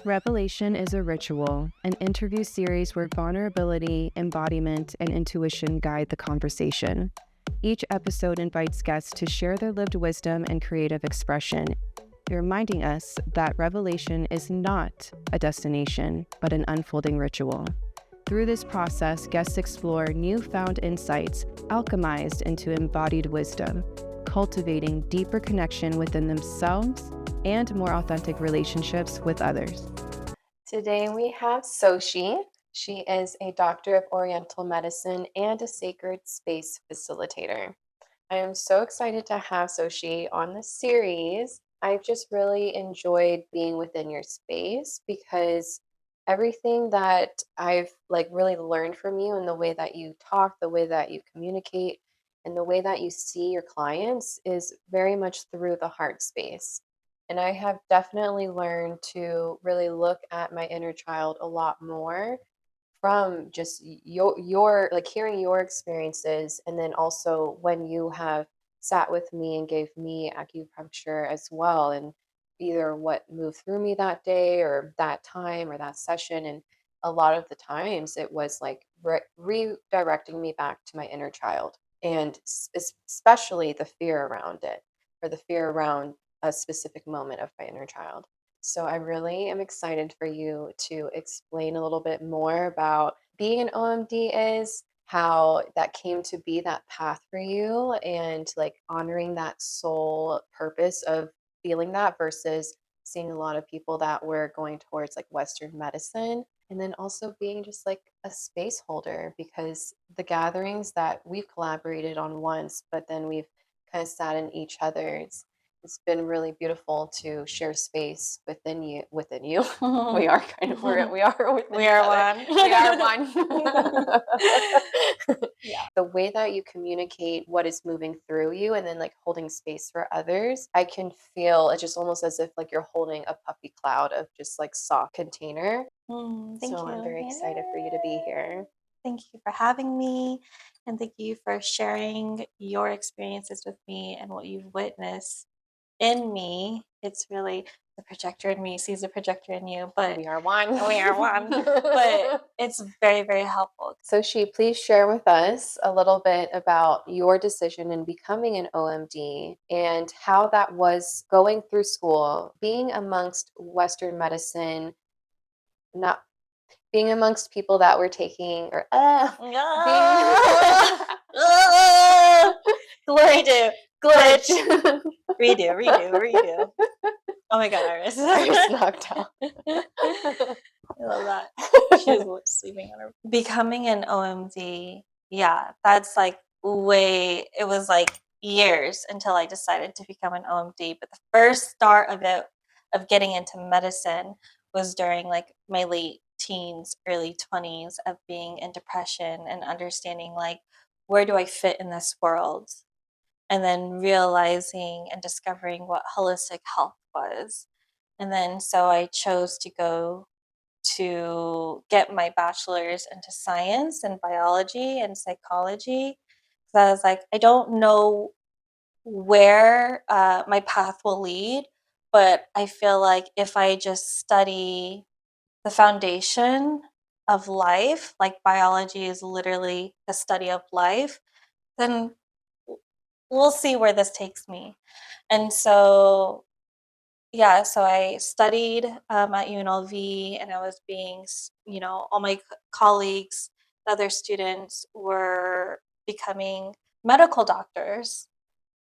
Revelation is a ritual, an interview series where vulnerability, embodiment, and intuition guide the conversation. Each episode invites guests to share their lived wisdom and creative expression, reminding us that revelation is not a destination, but an unfolding ritual. Through this process, guests explore newfound insights alchemized into embodied wisdom, cultivating deeper connection within themselves and more authentic relationships with others. Today we have Sochy. She is a doctor of Oriental medicine and a sacred space facilitator. I am so excited to have Sochy on this series. I've just really enjoyed being within your space because everything that I've really learned from you and the way that you talk, the way that you communicate, and the way that you see your clients is very much through the heart space. And I have definitely learned to really look at my inner child a lot more from just your like hearing your experiences, and then also when you have sat with me and gave me acupuncture as well, and either what moved through me that day or that time or that session. And a lot of the times it was like redirecting me back to my inner child, and especially the fear around it, or the fear around a specific moment of my inner child. So I really am excited for you to explain a little bit more about being an OMD is, how that came to be that path for you, and like honoring that soul purpose of feeling that versus seeing a lot of people that were going towards like Western medicine. And then also being just like a space holder, because the gatherings that we've collaborated on once, but then we've kind of sat in each other's, it's been really beautiful to share space within you. Within you, we are kind of we are within We each are other. one. We are one. Yeah. The way that you communicate what is moving through you, and then like holding space for others, I can feel it's just almost as if like you're holding a puppy cloud of just like soft container. Thank So you. I'm very excited for you to be here. Thank you for having me. And thank you for sharing your experiences with me and what you've witnessed in me. It's really the projector in me sees the projector in you, but We are one. we are one. But it's very, very helpful. Sochy, please share with us a little bit about your decision in becoming an OMD and how that was going through school, being amongst Western medicine, not being amongst people that were taking or Redo. glitch. Redo. Oh my God, Iris. Iris knocked out. I love that. She was sleeping on her. Becoming an OMD, yeah, that's like it was like years until I decided to become an OMD. But the first start of it, of getting into medicine, was during like my late teens, early 20s, of being in depression and understanding like, where do I fit in this world? And then realizing and discovering what holistic health was. And then so I chose to go to get my bachelor's into science and biology and psychology. So I was like, I don't know where my path will lead, but I feel like if I just study the foundation of life, like biology is literally the study of life, then we'll see where this takes me. And so yeah, so I studied at UNLV, and I was being, all my colleagues, other students were becoming medical doctors.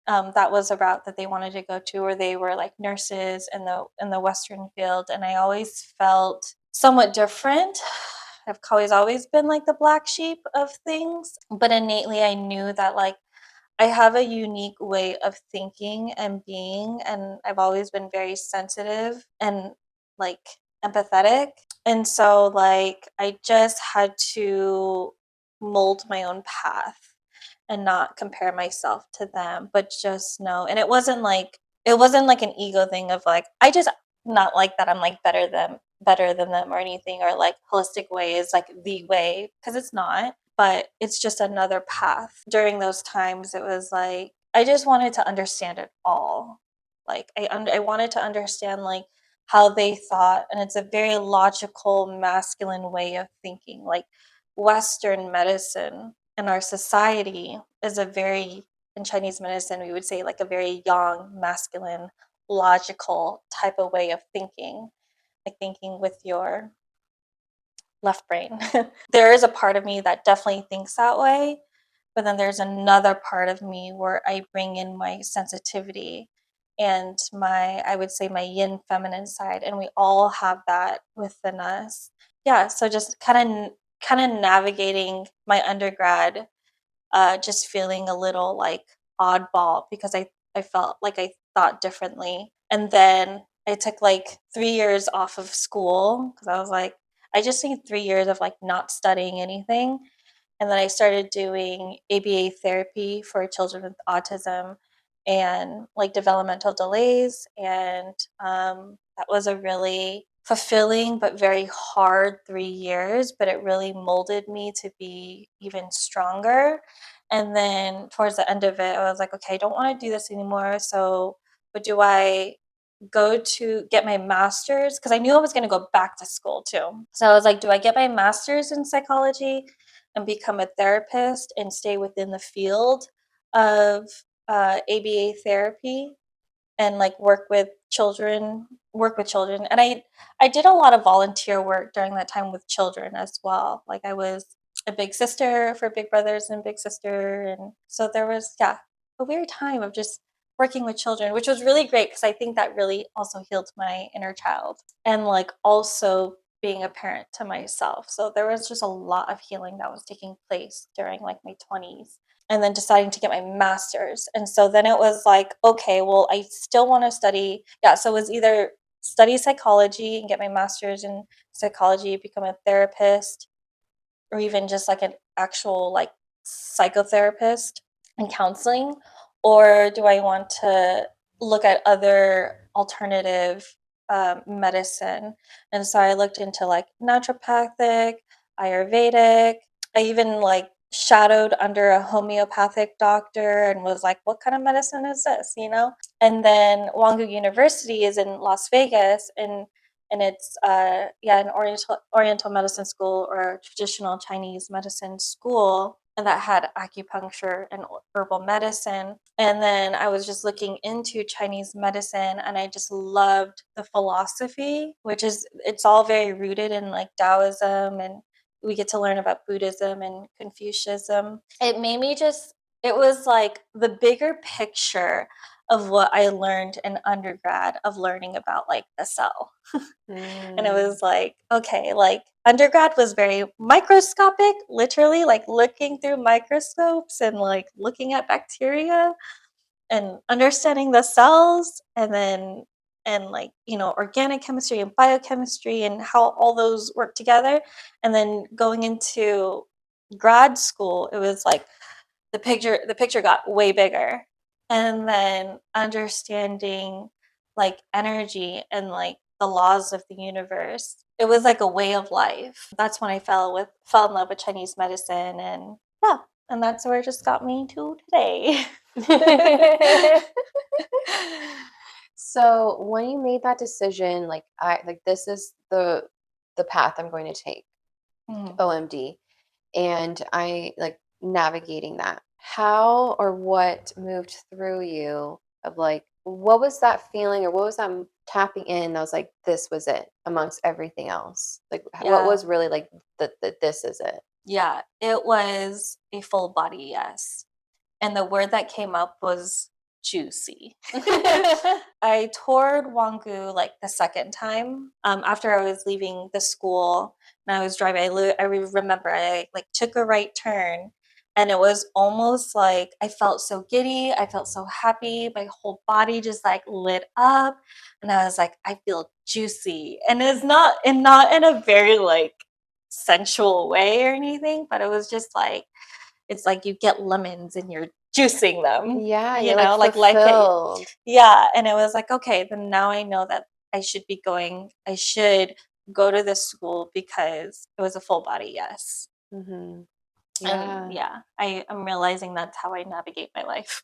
That was a route that they wanted to go to, or they were like nurses in the Western field, and I always felt somewhat different. I've always been like the black sheep of things, but innately I knew that like I have a unique way of thinking and being, and I've always been very sensitive and like empathetic. And so, like, I just had to mold my own path and not compare myself to them, but just know. And it wasn't like an ego thing of like, I just not like that I'm like better than them or anything, or like holistic way is like the way, because it's not, but it's just another path. During those times, it was like I just wanted to understand it all. Like I wanted to understand like how they thought. And it's a very logical, masculine way of thinking. Like Western medicine in our society is in Chinese medicine, we would say like a very yang, masculine, logical type of way of thinking, like thinking with your left brain. There is a part of me that definitely thinks that way, but then there's another part of me where I bring in my sensitivity and I would say my yin feminine side, and we all have that within us. Yeah, so just kind of navigating my undergrad, just feeling a little like oddball because I felt like I thought differently. And then I took like 3 years off of school because I was like, I just need 3 years of like not studying anything. And then I started doing ABA therapy for children with autism and like developmental delays. And that was a really fulfilling but very hard 3 years, but it really molded me to be even stronger. And then towards the end of it, I was like, okay, I don't want to do this anymore. So, but do I go to get my master's? Because I knew I was going to go back to school too. So I was like, do I get my master's in psychology and become a therapist and stay within the field of ABA therapy and like work with children? And I did a lot of volunteer work during that time with children as well. Like I was a big sister for Big Brothers and Big Sister, and so there was a weird time of just working with children, which was really great because I think that really also healed my inner child and like also being a parent to myself. So there was just a lot of healing that was taking place during like my 20s, and then deciding to get my master's. And so then it was like, okay, well, I still want to study. Yeah, so it was either study psychology and get my master's in psychology, become a therapist, or even just like an actual like psychotherapist and counseling, or do I want to look at other alternative medicine? And so I looked into like naturopathic, Ayurvedic. I even like shadowed under a homeopathic doctor and was like, what kind of medicine is this, And then Wangu University is in Las Vegas, and it's an oriental medicine school or a traditional Chinese medicine school, and that had acupuncture and herbal medicine. And then I was just looking into Chinese medicine, and I just loved the philosophy, which is, it's all very rooted in like Taoism, and we get to learn about Buddhism and Confucianism. It was like the bigger picture of what I learned in undergrad of learning about like the cell. And it was like, okay, like undergrad was very microscopic, literally like looking through microscopes and like looking at bacteria and understanding the cells, and like, organic chemistry and biochemistry and how all those work together. And then going into grad school, it was like the picture got way bigger, and then understanding like energy and like the laws of the universe. It was like a way of life. That's when I fell in love with Chinese medicine, and yeah, and that's where it just got me to today. So when you made that decision, like this is the path I'm going to take, OMD, and I like navigating that. How or what moved through you of like, what was that feeling or what was that tapping in that was like, this was it amongst everything else? Like, what Yeah. was really like this is it? Yeah, it was a full body yes. And the word that came up was juicy. I toured Wangu like the second time, after I was leaving the school and I was driving. I remember I like took a right turn, and it was almost like I felt so giddy. I felt so happy. My whole body just like lit up, and I was like, I feel juicy, and it's not in a very like sensual way or anything, but it was just like, it's like you get lemons and you're juicing them, Yeah, you're like like life hit. fulfilled. Yeah, and it was like, okay, then now I know that I should go to this school because it was a full body yes. Mm-hmm. And Yeah. yeah, I'm realizing that's how I navigate my life.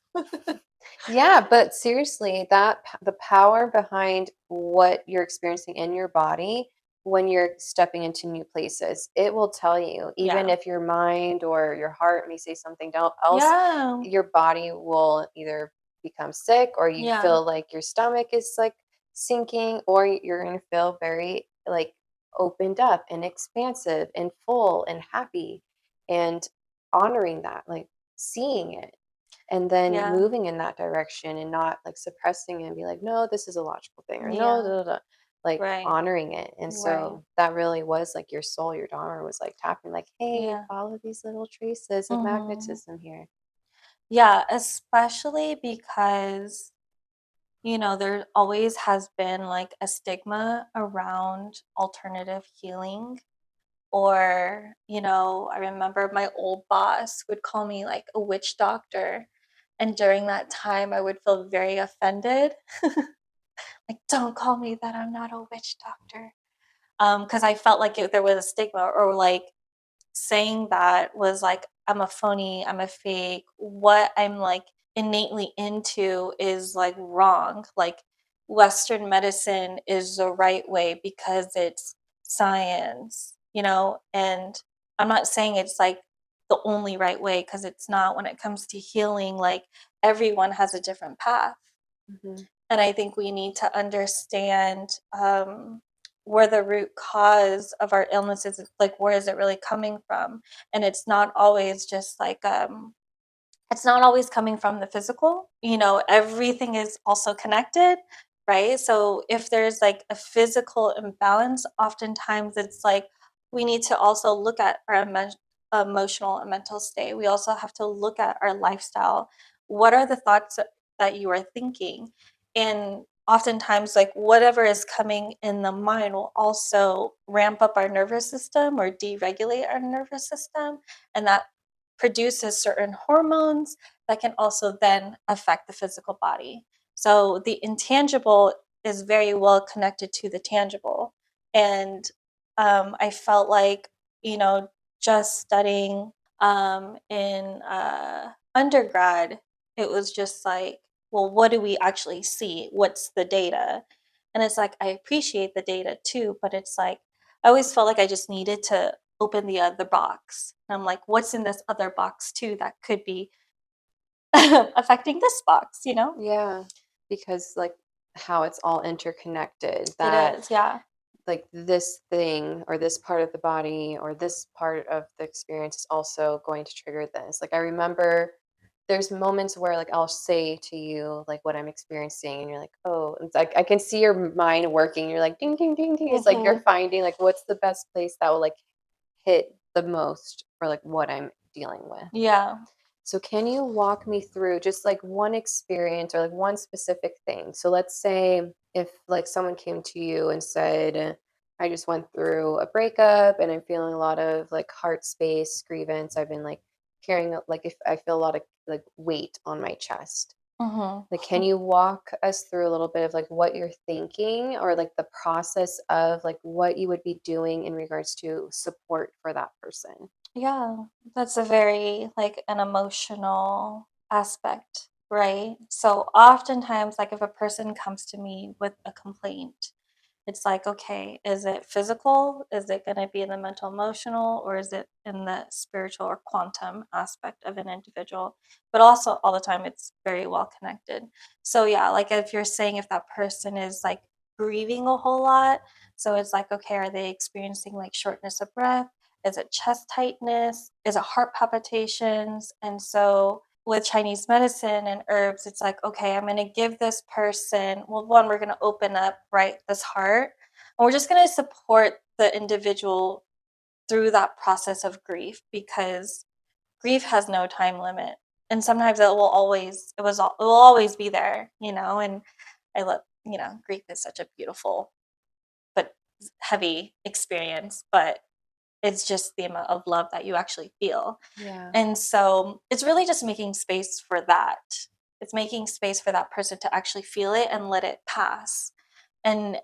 Yeah, but seriously, the power behind what you're experiencing in your body when you're stepping into new places, it will tell you, even Yeah. if your mind or your heart may say something else, Yeah. your body will either become sick or you Yeah. feel like your stomach is like sinking, or you're going to feel very like opened up and expansive and full and happy, and honoring that, like seeing it and then Yeah. moving in that direction and not like suppressing it and be like, no, this is a logical thing, or no, Yeah. da, da, da," like Right. honoring it. And Right. so that really was like your soul, your Dharma was like tapping, like, hey, Yeah. follow these little traces of Mhm. magnetism here. Yeah, especially because, there always has been like a stigma around alternative healing. Or, I remember my old boss would call me like a witch doctor. And during that time, I would feel very offended. Like, don't call me that. I'm not a witch doctor. Because I felt like there was a stigma, or like saying that was like, I'm a phony, I'm a fake. What I'm like innately into is like wrong. Like, Western medicine is the right way because it's science. And I'm not saying it's like the only right way, because it's not. When it comes to healing, like, everyone has a different path. Hmm. And I think we need to understand, where the root cause of our illnesses is, like, where is it really coming from? And it's not always just like, it's not always coming from the physical. Everything is also connected, right? So if there's like a physical imbalance, oftentimes it's like we need to also look at our emotional and mental state. We also have to look at our lifestyle. What are the thoughts that you are thinking? And oftentimes, like, whatever is coming in the mind will also ramp up our nervous system or deregulate our nervous system. And that produces certain hormones that can also then affect the physical body. So the intangible is very well connected to the tangible. And I felt like, you know, just studying in undergrad, it was just like, well, what do we actually see? What's the data? And it's like, I appreciate the data too, but it's like, I always felt like I just needed to open the other box. And I'm like, what's in this other box too that could be affecting this box? Yeah, because like how it's all interconnected, It that is, yeah. like this thing or this part of the body or this part of the experience is also going to trigger this. Like I remember there's moments where like I'll say to you like what I'm experiencing and you're like, oh, it's like I can see your mind working. You're like ding ding ding ding. It's like you're Hmm. finding like what's the best place that will like hit the most for like what I'm dealing with. Yeah. So can you walk me through just like one experience or like one specific thing? So let's say if like someone came to you and said, I just went through a breakup and I'm feeling a lot of like heart space grievance. I've been like carrying like if I feel a lot of like weight on my chest. Hmm. Like can you walk us through a little bit of like what you're thinking or like the process of like what you would be doing in regards to support for that person? Yeah. That's a very like an emotional aspect, right? So oftentimes, like, if a person comes to me with a complaint, it's like, okay, is it physical? Is it going to be in the mental, emotional, or is it in the spiritual or quantum aspect of an individual? But also, all the time, it's very well connected. So, yeah, like if you're saying if that person is like grieving a whole lot, so it's like, okay, are they experiencing like shortness of breath? Is it chest tightness? Is it heart palpitations? And so, with Chinese medicine and herbs, it's like, okay, I'm going to give this person, well, one, we're going to open up, right, this heart, and we're just going to support the individual through that process of grief, because grief has no time limit. And sometimes it will always be there. And I love, grief is such a beautiful but heavy experience, but it's just the amount of love that you actually feel. Yeah. And so it's really just making space for that. It's making space for that person to actually feel it and let it pass, and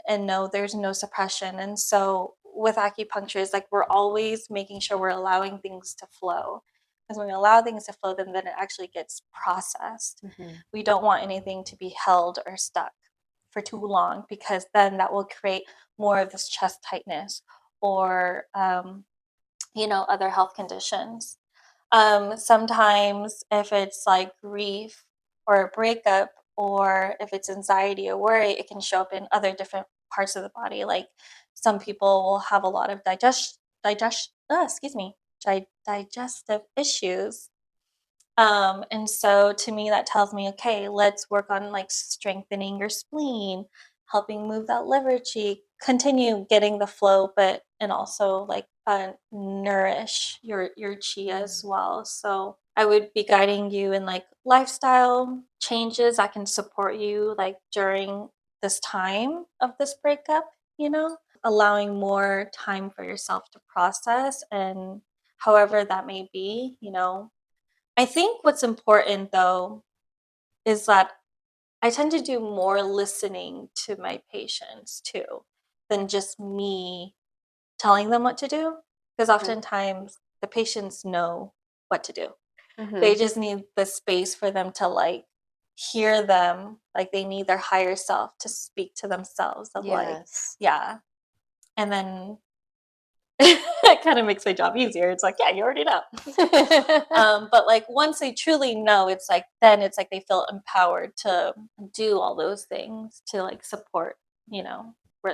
know there's no suppression. And so with acupuncture is like we're always making sure we're allowing things to flow. Because when we allow things to flow, then it actually gets processed. We don't want anything to be held or stuck for too long, because then that will create more of this chest tightness or other health conditions. Sometimes if it's like grief or a breakup, or if it's anxiety or worry, it can show up in other different parts of the body. Like some people will have a lot of digestive issues. And so to me, that tells me, okay, let's work on like strengthening your spleen, helping move that liver chi, continue getting the flow, but and also like nourish your chi as well. So I would be guiding you in like lifestyle changes that can support you like during this time of this breakup, allowing more time for yourself to process, and however that may be. I think what's important though is that I tend to do more listening to my patients too than just me telling them what to do, because oftentimes the patients know what to do. They just need the space for them to like hear them, like they need their higher self to speak to themselves of like, yeah. And then it kind of makes my job easier. It's like, yeah, you already know. But like once they truly know, it's like then it's like they feel empowered to do all those things to like support,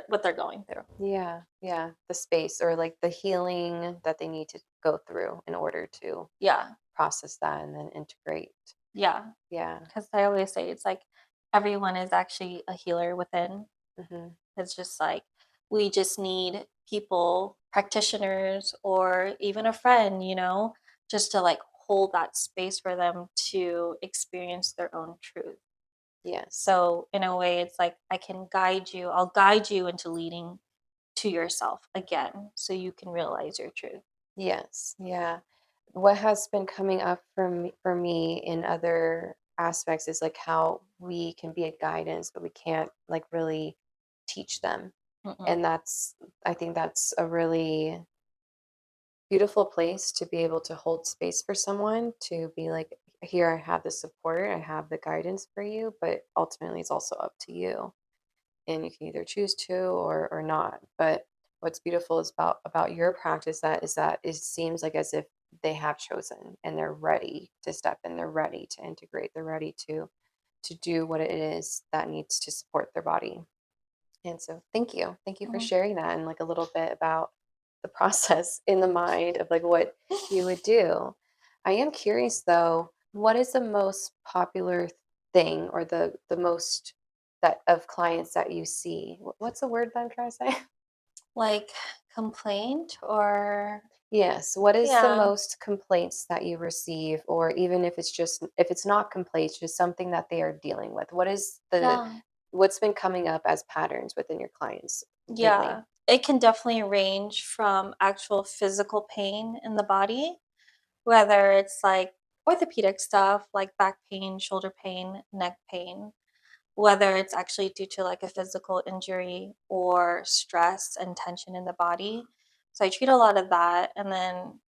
what they're going through. Yeah, yeah. The space or like the healing that they need to go through in order to Yeah, process that and then integrate. yeah. Yeah. Because I always say it's like everyone is actually a healer within. It's just like we just need people, practitioners, or even a friend, just to like hold that space for them to experience their own truth. Yes. So in a way, it's like I'll guide you into leading to yourself again so you can realize your truth. Yes. Yeah. What has been coming up for me in other aspects is like how we can be a guidance, but we can't like really teach them. Mm-mm. And I think that's a really beautiful place to be able to hold space for someone to be like, here, I have the support, I have the guidance for you, but ultimately it's also up to you. And you can either choose to or not. But what's beautiful is about your practice that it seems like as if they have chosen and they're ready to step in, they're ready to integrate, they're ready to do what it is that needs to support their body. And so thank you for Mhm. sharing that and like a little bit about the process in the mind of like what you would do. I am curious though, what is the most popular thing or the most that of clients that you see? What's the word that I'm trying to say? Like complaint or Yes. What is the yeah. most complaints that you receive, or even if it's just if it's not complaints, just something that they are dealing with? What is the Yeah. what's been coming up as patterns within your clients lately? Yeah. It can definitely range from actual physical pain in the body, whether it's like orthopedic stuff like back pain, shoulder pain, neck pain, whether it's actually due to like a physical injury or stress and tension in the body. So I treat a lot of that. And then,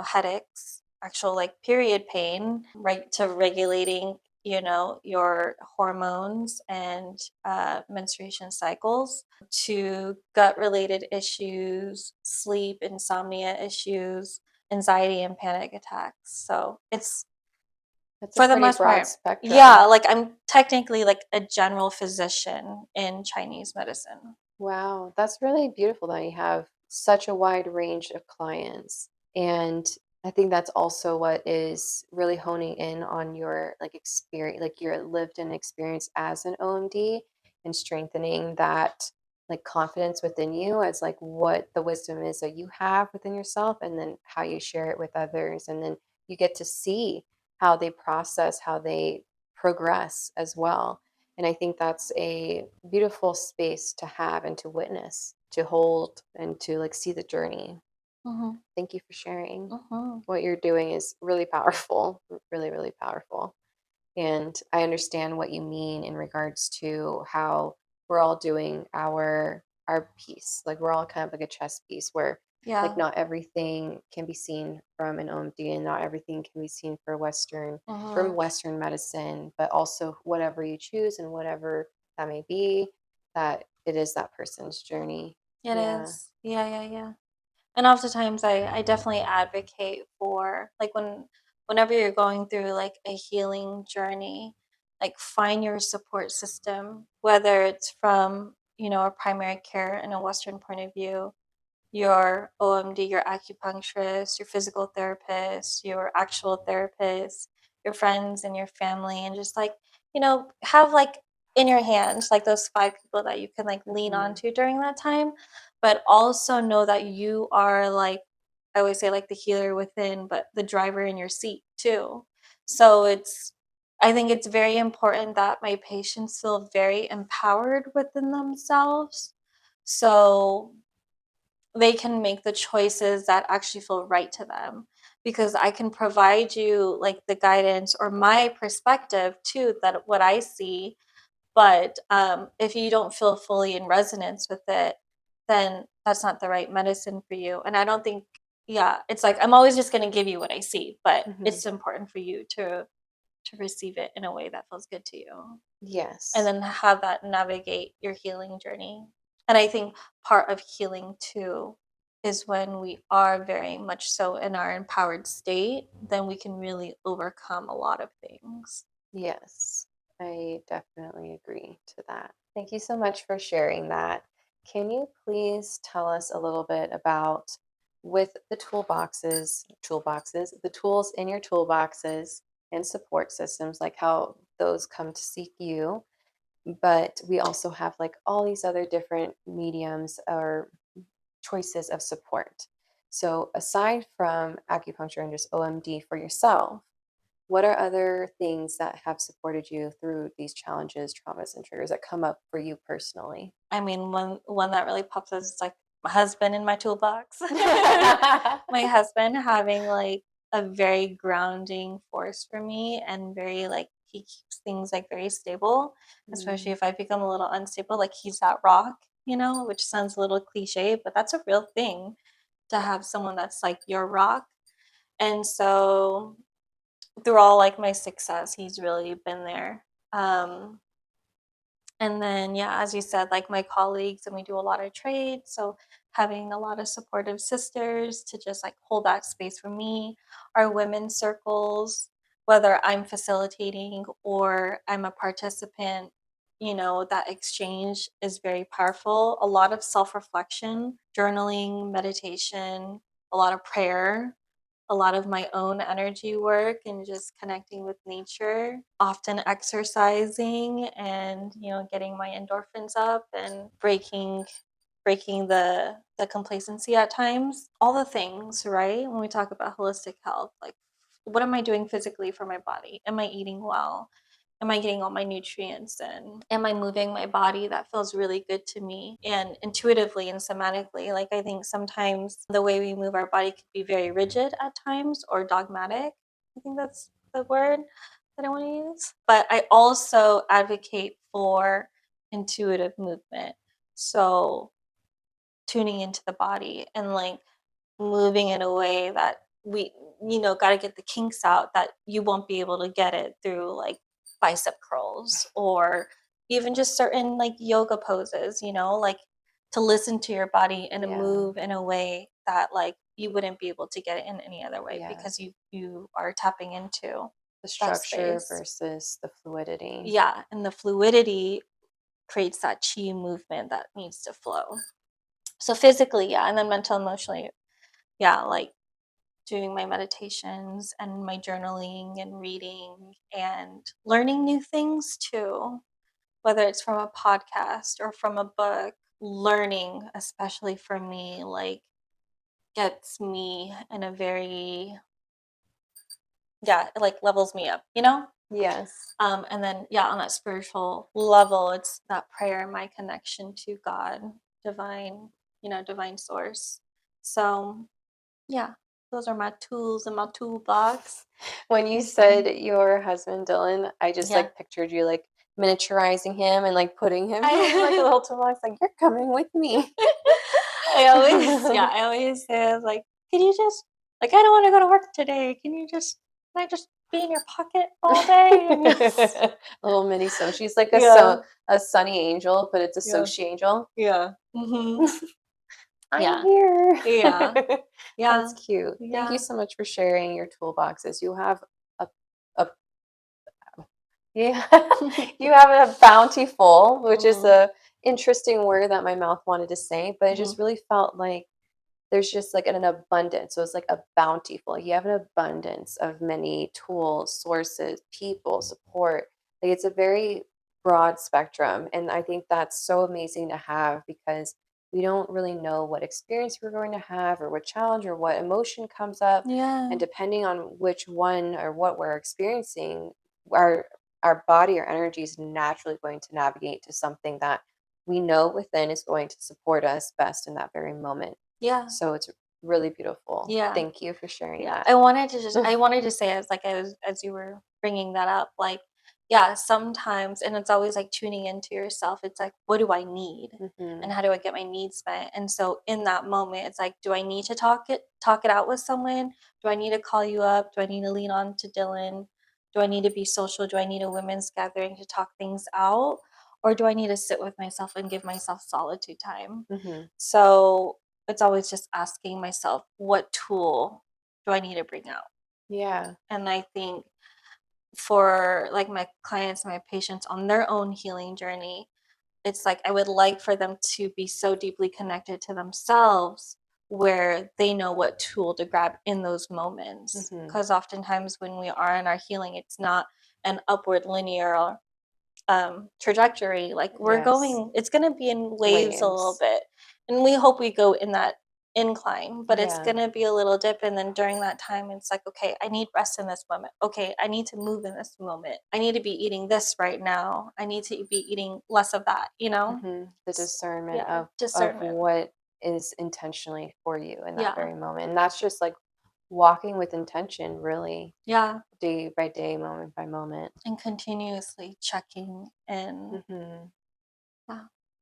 headaches, actual like period pain, right, to regulating, your hormones and menstruation cycles, to gut related issues, sleep, insomnia issues, anxiety, and panic attacks. So it's That's a for the pretty most broad part, yeah, spectrum. like, I'm technically, like, a general physician in Chinese medicine. Wow, that's really beautiful that you have such a wide range of clients. And I think that's also what is really honing in on your like experience, like your lived in experience as an OMD and strengthening that like confidence within you as like what the wisdom is that you have within yourself and then how you share it with others. And then you get to see how they process, how they progress as well. And I think that's a beautiful space to have and to witness, to hold and to like see the journey. Mhm, Thank you for sharing. mhm, What you're doing is really powerful, really, really powerful. And I understand what you mean in regards to how we're all doing our our piece. Like we're all kind of like a chess piece where like not everything can be seen from an OMD and not everything can be seen from Western medicine, but also whatever you choose and whatever that may be, that it is that person's journey. It is. Yeah. And oftentimes I definitely advocate for like whenever you're going through like a healing journey, like find your support system, whether it's from, a primary care in a Western point of view, your OMD, your acupuncturist, your physical therapist, your actual therapist, your friends and your family, and just like, have like in your hands like those 5 people that you can like lean onto during that time, but also know that you are like, I always say like the healer within, but the driver in your seat too. So I think it's very important that my patients feel very empowered within themselves. So they can make the choices that actually feel right to them, because I can provide you like the guidance or my perspective too, that what I see, but if you don't feel fully in resonance with it, then that's not the right medicine for you. And I don't think, yeah, it's like I'm always just going to give you what I see, but it's important for you to receive it in a way that feels good to you. Yes. And then have that navigate your healing journey. And I think part of healing too is when we are very much so in our empowered state, then we can really overcome a lot of things. Yes, I definitely agree to that. Thank you so much for sharing that. Can you please tell us a little bit about with the the tools in your toolboxes and support systems, like how those come to seek you, but we also have like all these other different mediums or choices of support. So aside from acupuncture and just OMD for yourself, what are other things that have supported you through these challenges, traumas, and triggers that come up for you personally? I mean, one that really pops up is like my husband in my toolbox. My husband having like a very grounding force for me, and very like he keeps things like very stable, especially if I become a little unstable. Like he's that rock, which sounds a little cliche, but that's a real thing, to have someone that's like your rock. And so through all like my success, he's really been there. And then, yeah, as you said, like my colleagues, and we do a lot of trade. So having a lot of supportive sisters to just like hold that space for me, our women's circles, whether I'm facilitating or I'm a participant, that exchange is very powerful. A lot of self reflection, journaling, meditation, a lot of prayer, a lot of my own energy work, and just connecting with nature, often exercising, and getting my endorphins up, and breaking the complacency at times. All the things, right? When we talk about holistic health, like what am I doing physically for my body? Am I eating well? Am I getting all my nutrients in? Am I moving my body that feels really good to me, and intuitively and somatically? Like, I think sometimes the way we move our body could be very rigid at times, or dogmatic. I think that's the word that I want to use. But I also advocate for intuitive movement. So tuning into the body and like moving in a way that we got to get the kinks out, that you won't be able to get it through like bicep curls, or even just certain like yoga poses, like to listen to your body and to move in a way that like you wouldn't be able to get it in any other way, because you are tapping into The structure versus the fluidity. Yeah, and the fluidity creates that chi movement that needs to flow. So physically, yeah, and then mental, emotionally, yeah, like doing my meditations and my journaling and reading and learning new things too, whether it's from a podcast or from a book. Learning, especially for me, like gets me in a very, yeah, it like levels me up, Yes. And then, yeah, on that spiritual level, it's that prayer and my connection to God, divine, divine source. So yeah, those are my tools in my toolbox. When you said your husband Dylan, I just Yeah. like pictured you like miniaturizing him and like putting him in like a little toolbox, like, you're coming with me. I always say, like, can you just, like, I don't want to go to work today. Can I just be in your pocket all day? A little mini Sochy's like Yeah. a sunny angel, but it's a Yeah. Sochy angel. Yeah. I'm Yeah. here. Yeah. Yeah. That's cute. Thank you Yeah. so much for sharing your toolboxes. You have a yeah, you have a bountiful, which is a interesting word that my mouth wanted to say, but it just really felt like there's just like an abundance. So it's like a bountiful. You have an abundance of many tools, sources, people, support. Like it's a very broad spectrum. And I think that's so amazing to have because we don't really know what experience we're going to have or what challenge or what emotion comes up. Yeah. And depending on which one or what we're experiencing, our our body or energy is naturally going to navigate to something that we know within is going to support us best in that very moment. Yeah. So it's really beautiful. Yeah. Thank you for sharing that. I wanted to say, as you were bringing that up, like, yeah, sometimes, and it's always like tuning into yourself. It's like, what do I need? And how do I get my needs met? And so in that moment, it's like, do I need to talk it out with someone? Do I need to call you up? Do I need to lean on to Dylan? Do I need to be social? Do I need a women's gathering to talk things out? Or do I need to sit with myself and give myself solitude time? So it's always just asking myself, what tool do I need to bring out? Yeah. And I think for like my clients, my patients on their own healing journey, it's like I would like for them to be so deeply connected to themselves where they know what tool to grab in those moments. Because oftentimes when we are in our healing, it's not an upward linear trajectory. Like we're going, it's going to be in waves a little bit, and we hope we go in that incline, but it's going to be a little dip. And then during that time, it's like, okay, I need rest in this moment. Okay, I need to move in this moment. I need to be eating this right now. I need to be eating less of that, The discernment of what is intentionally for you in that very moment. And that's just like walking with intention, really. Yeah. Day by day, moment by moment. And continuously checking in.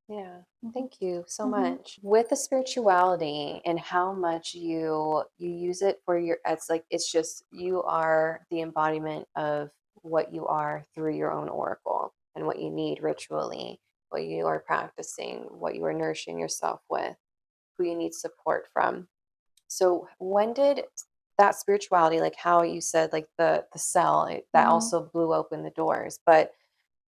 Yeah. Thank you so much. With the spirituality and how much you use it for your, it's just you are the embodiment of what you are through your own oracle and what you need ritually, what you are practicing, what you are nourishing yourself with, who you need support from. So when did that spirituality, like how you said, like the cell that also blew open the doors, but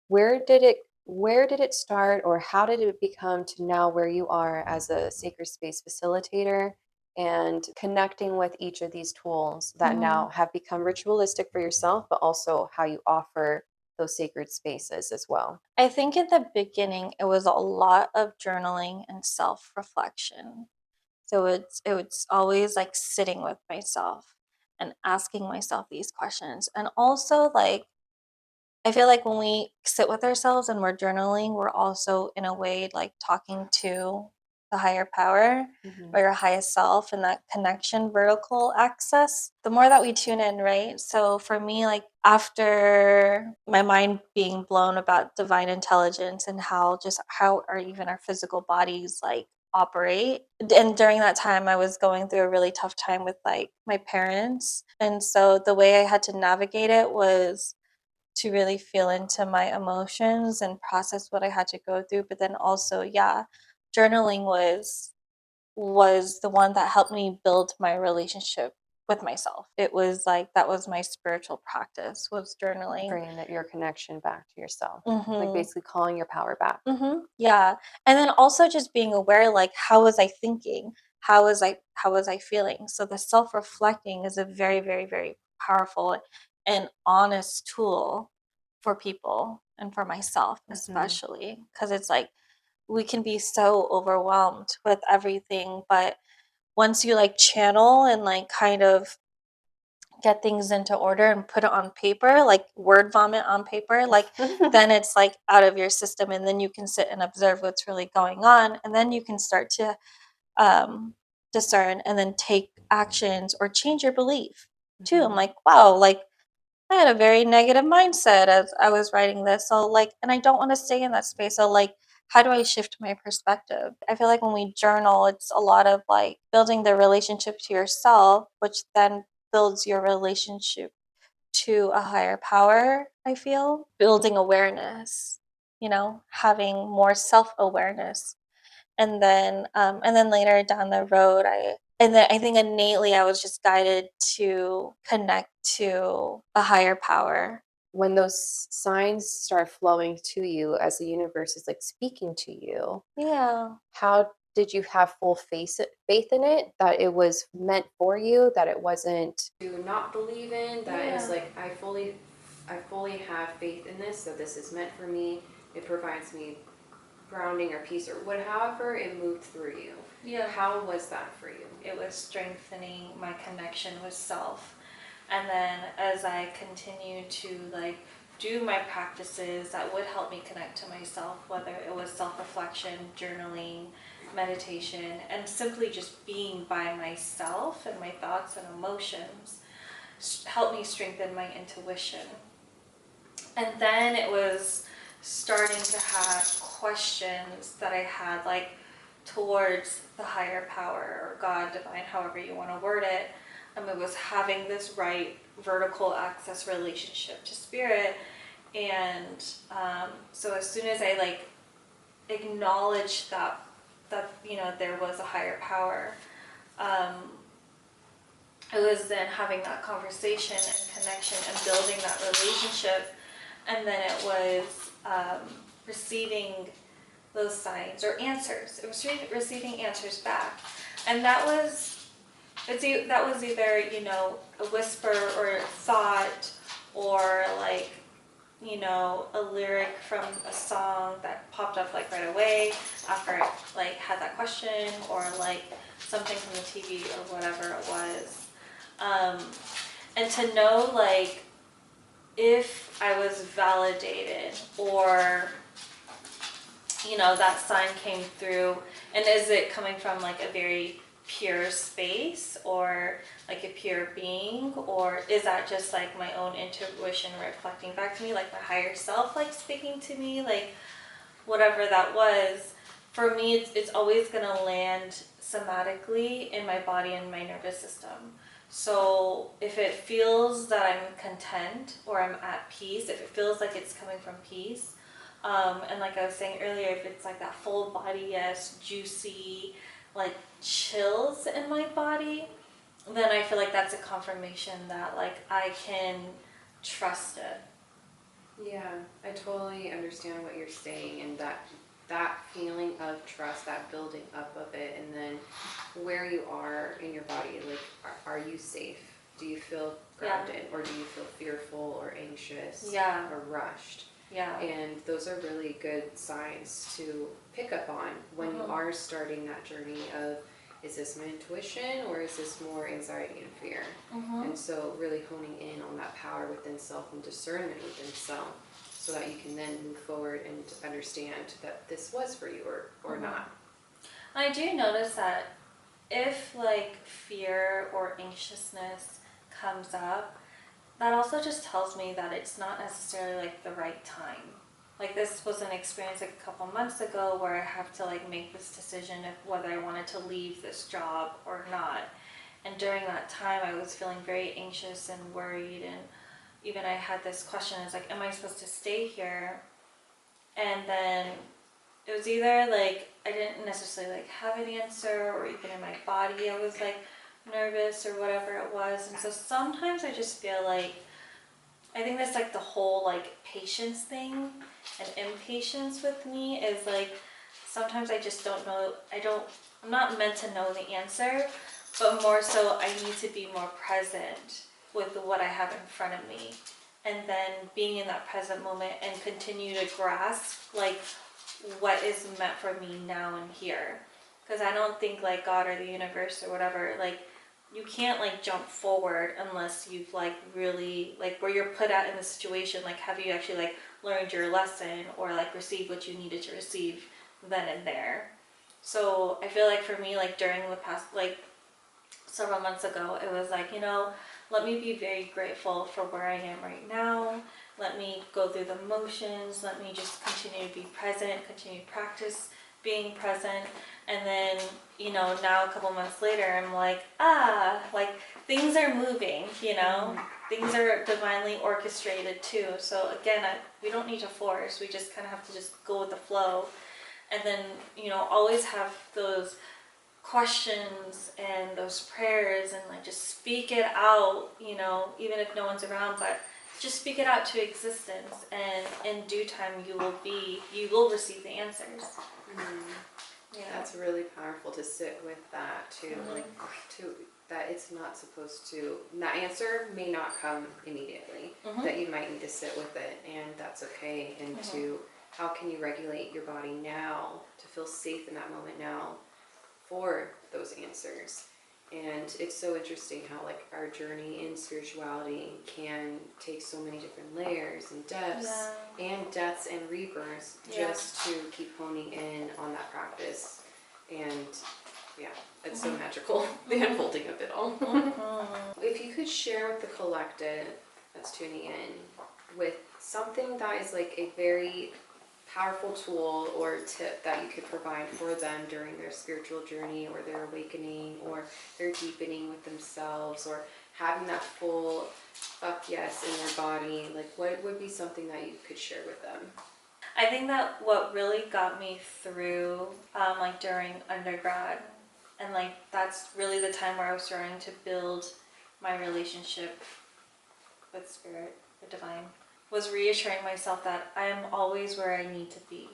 where did it start, or how did it become to now where you are as a sacred space facilitator and connecting with each of these tools that now have become ritualistic for yourself, but also how you offer those sacred spaces as well? I think in the beginning it was a lot of journaling and self-reflection. So it's always like sitting with myself and asking myself these questions. And also, like, I feel like when we sit with ourselves and we're journaling, we're also in a way like talking to the higher power or your highest self and that connection, vertical access. The more that we tune in, right? So for me, like after my mind being blown about divine intelligence and how our even our physical bodies like operate, and during that time I was going through a really tough time with like my parents, and so the way I had to navigate it was to really feel into my emotions and process what I had to go through. But then also, journaling was the one that helped me build my relationship with myself. It was like that was my spiritual practice, was journaling. Bringing your connection back to yourself, like basically calling your power back. Yeah. And then also just being aware, like, how was I thinking? How was I feeling? So the self-reflecting is a very, very, very powerful and honest tool for people and for myself especially, because it's like we can be so overwhelmed with everything, but once you like channel and like kind of get things into order and put it on paper, like word vomit on paper, like then it's like out of your system, and then you can sit and observe what's really going on, and then you can start to discern and then take actions or change your belief too. I'm like, wow, like I had a very negative mindset as I was writing this. So like, and I don't want to stay in that space. So like, how do I shift my perspective? I feel like when we journal, it's a lot of like building the relationship to yourself, which then builds your relationship to a higher power. I feel building awareness, having more self-awareness. And then later down the road, I think innately I was just guided to connect to a higher power. When those signs start flowing to you as the universe is like speaking to you, Yeah. how did you have full faith in it, that it was meant for you, that it wasn't to not believe in, that Yeah. is like, I fully have faith in this, so this is meant for me, it provides me grounding or peace or however it moved through you? Yeah. How was that for you? It was strengthening my connection with self. And then as I continued to like do my practices that would help me connect to myself, whether it was self-reflection, journaling, meditation, and simply just being by myself and my thoughts and emotions, helped me strengthen my intuition. And then it was starting to have questions that I had like towards the higher power or God, divine, however you want to word it. It was having this right vertical access relationship to spirit. And so as soon as I like acknowledged that there was a higher power, it was then having that conversation and connection and building that relationship. And then it was receiving those signs or answers. It was receiving answers back. And that was either, a whisper or a thought or like, a lyric from a song that popped up like right away after I like had that question, or like something from the TV or whatever it was. And to know like if I was validated or that sign came through, and is it coming from like a very pure space or like a pure being, or is that just like my own intuition reflecting back to me, like my higher self like speaking to me, like whatever that was. For me, it's always going to land somatically in my body and my nervous system. So if it feels that I'm content or I'm at peace, if it feels like it's coming from peace, and like I was saying earlier, if it's like that full body, yes, juicy, like chills in my body, then I feel like that's a confirmation that like I can trust it. Yeah, I totally understand what you're saying, and that feeling of trust, that building up of it, and then where you are in your body, like are you safe? Do you feel grounded, or do you feel fearful or anxious, or rushed? Yeah. And those are really good signs to pick up on when you are starting that journey of, is this my intuition or is this more anxiety and fear? And so really honing in on that power within self and discernment within self, so that you can then move forward and understand that this was for you or not. I do notice that if like fear or anxiousness comes up, that also just tells me that it's not necessarily like the right time. Like this was an experience like a couple months ago where I have to like make this decision of whether I wanted to leave this job or not. And during that time I was feeling very anxious and worried, and even I had this question, it's like, am I supposed to stay here? And then it was either like I didn't necessarily like have an answer, or even in my body I was like nervous or whatever it was. And so sometimes I just feel like, I think that's like the whole like patience thing and impatience with me is like, sometimes I just don't know, I'm not meant to know the answer, but more so I need to be more present with what I have in front of me, and then being in that present moment and continue to grasp like what is meant for me now and here. Because I don't think like God or the universe or whatever, like you can't like jump forward unless you've like really like where you're put at in the situation, like have you actually like learned your lesson or like received what you needed to receive then and there. So I feel like for me, like during the past, like several months ago, it was like, let me be very grateful for where I am right now. Let me go through the motions. Let me just continue to be present, continue to practice being present. And then, now a couple months later, I'm like, like things are moving, things are divinely orchestrated too. So again, we don't need to force. We just kind of have to just go with the flow. And then, always have those questions and those prayers and like just speak it out, even if no one's around, but just speak it out to existence, and in due time you will receive the answers. That's really powerful to sit with that too. Like that it's not supposed to, that answer may not come immediately, that you might need to sit with it, and that's okay. And to how can you regulate your body now to feel safe in that moment now for those answers. And it's so interesting how like our journey in spirituality can take so many different layers and depths and deaths and rebirths just to keep honing in on that practice. And it's so magical, the unfolding of it all. If you could share with the collective that's tuning in with something that is like a very powerful tool or tip that you could provide for them during their spiritual journey or their awakening or their deepening with themselves or having that full fuck yes in their body, like what would be something that you could share with them? I think that what really got me through like during undergrad, and like that's really the time where I was starting to build my relationship with spirit, with divine, was reassuring myself that I am always where I need to be.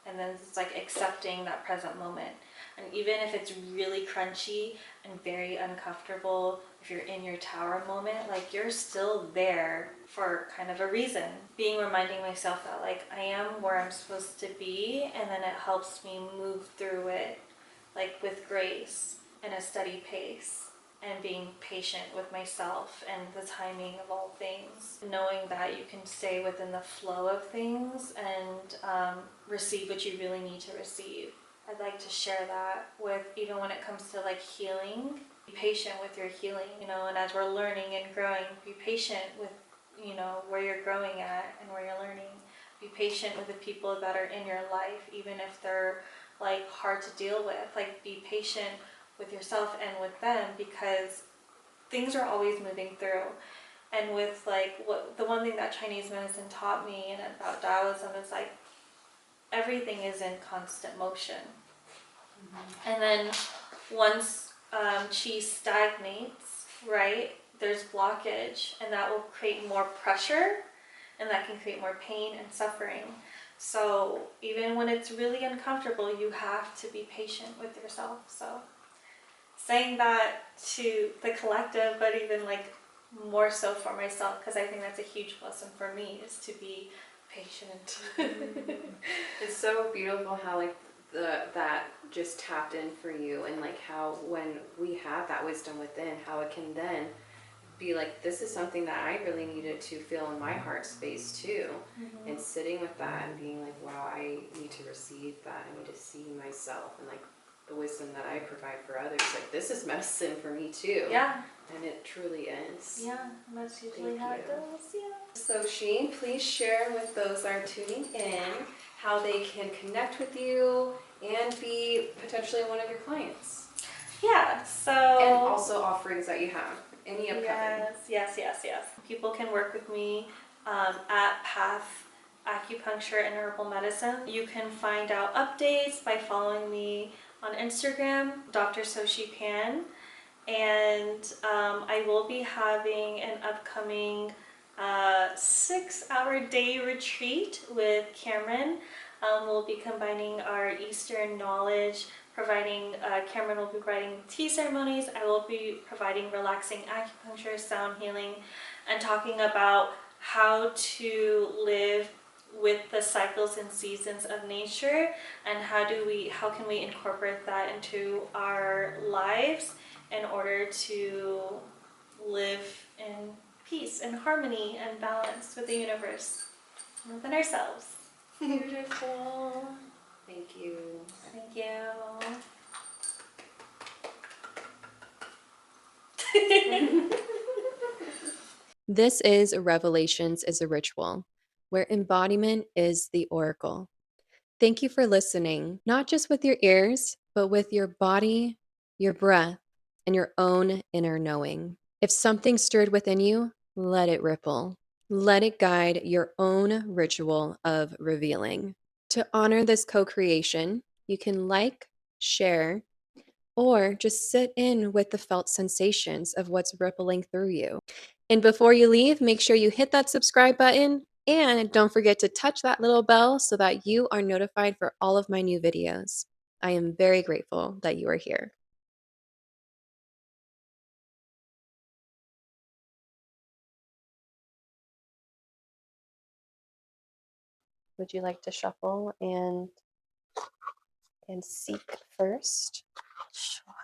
And then it's like accepting that present moment. And even if it's really crunchy and very uncomfortable, if you're in your tower moment, like you're still there for kind of a reason. Reminding myself that like I am where I'm supposed to be, and then it helps me move through it like with grace and a steady pace. And being patient with myself and the timing of all things. Knowing that you can stay within the flow of things and receive what you really need to receive. I'd like to share that with, even when it comes to like healing, be patient with your healing, and as we're learning and growing, be patient with, where you're growing at and where you're learning. Be patient with the people that are in your life, even if they're like hard to deal with. Like be patient with yourself and with them, because things are always moving through. And with like the one thing that Chinese medicine taught me and about Taoism is like everything is in constant motion. And then once qi stagnates, right, there's blockage, and that will create more pressure, and that can create more pain and suffering. So even when it's really uncomfortable, you have to be patient with yourself. So saying that to the collective, but even like more so for myself, because I think that's a huge lesson for me, is to be patient. It's so beautiful how like that just tapped in for you, and like how when we have that wisdom within, how it can then be like, this is something that I really needed to feel in my heart space too. And sitting with that and being like, wow, I need to receive that. I need to see myself and like the wisdom that I provide for others. Like this is medicine for me too. Yeah. And it truly is. Yeah, that's usually how it goes. Yeah. So Sheen, please share with those that are tuning in how they can connect with you and be potentially one of your clients. Yeah, so... And also offerings that you have. Any upcoming. Yes. People can work with me at Path Acupuncture and Herbal Medicine. You can find out updates by following me on Instagram, Dr. Sochy Pann. And I will be having an upcoming 6-hour day retreat with Cameron. We'll be combining our Eastern knowledge, Cameron will be providing tea ceremonies. I will be providing relaxing acupuncture, sound healing, and talking about how to live with the cycles and seasons of nature, and how can we incorporate that into our lives in order to live in peace and harmony and balance with the universe and within ourselves. Beautiful. Thank you. Thank you. This is Revelations is a Ritual, where embodiment is the oracle. Thank you for listening, not just with your ears, but with your body, your breath, and your own inner knowing. If something stirred within you, let it ripple. Let it guide your own ritual of revealing. To honor this co-creation, you can like, share, or just sit in with the felt sensations of what's rippling through you. And before you leave, make sure you hit that subscribe button and don't forget to touch that little bell so that you are notified for all of my new videos. I am very grateful that you are here. Would you like to shuffle and seek first? Sure.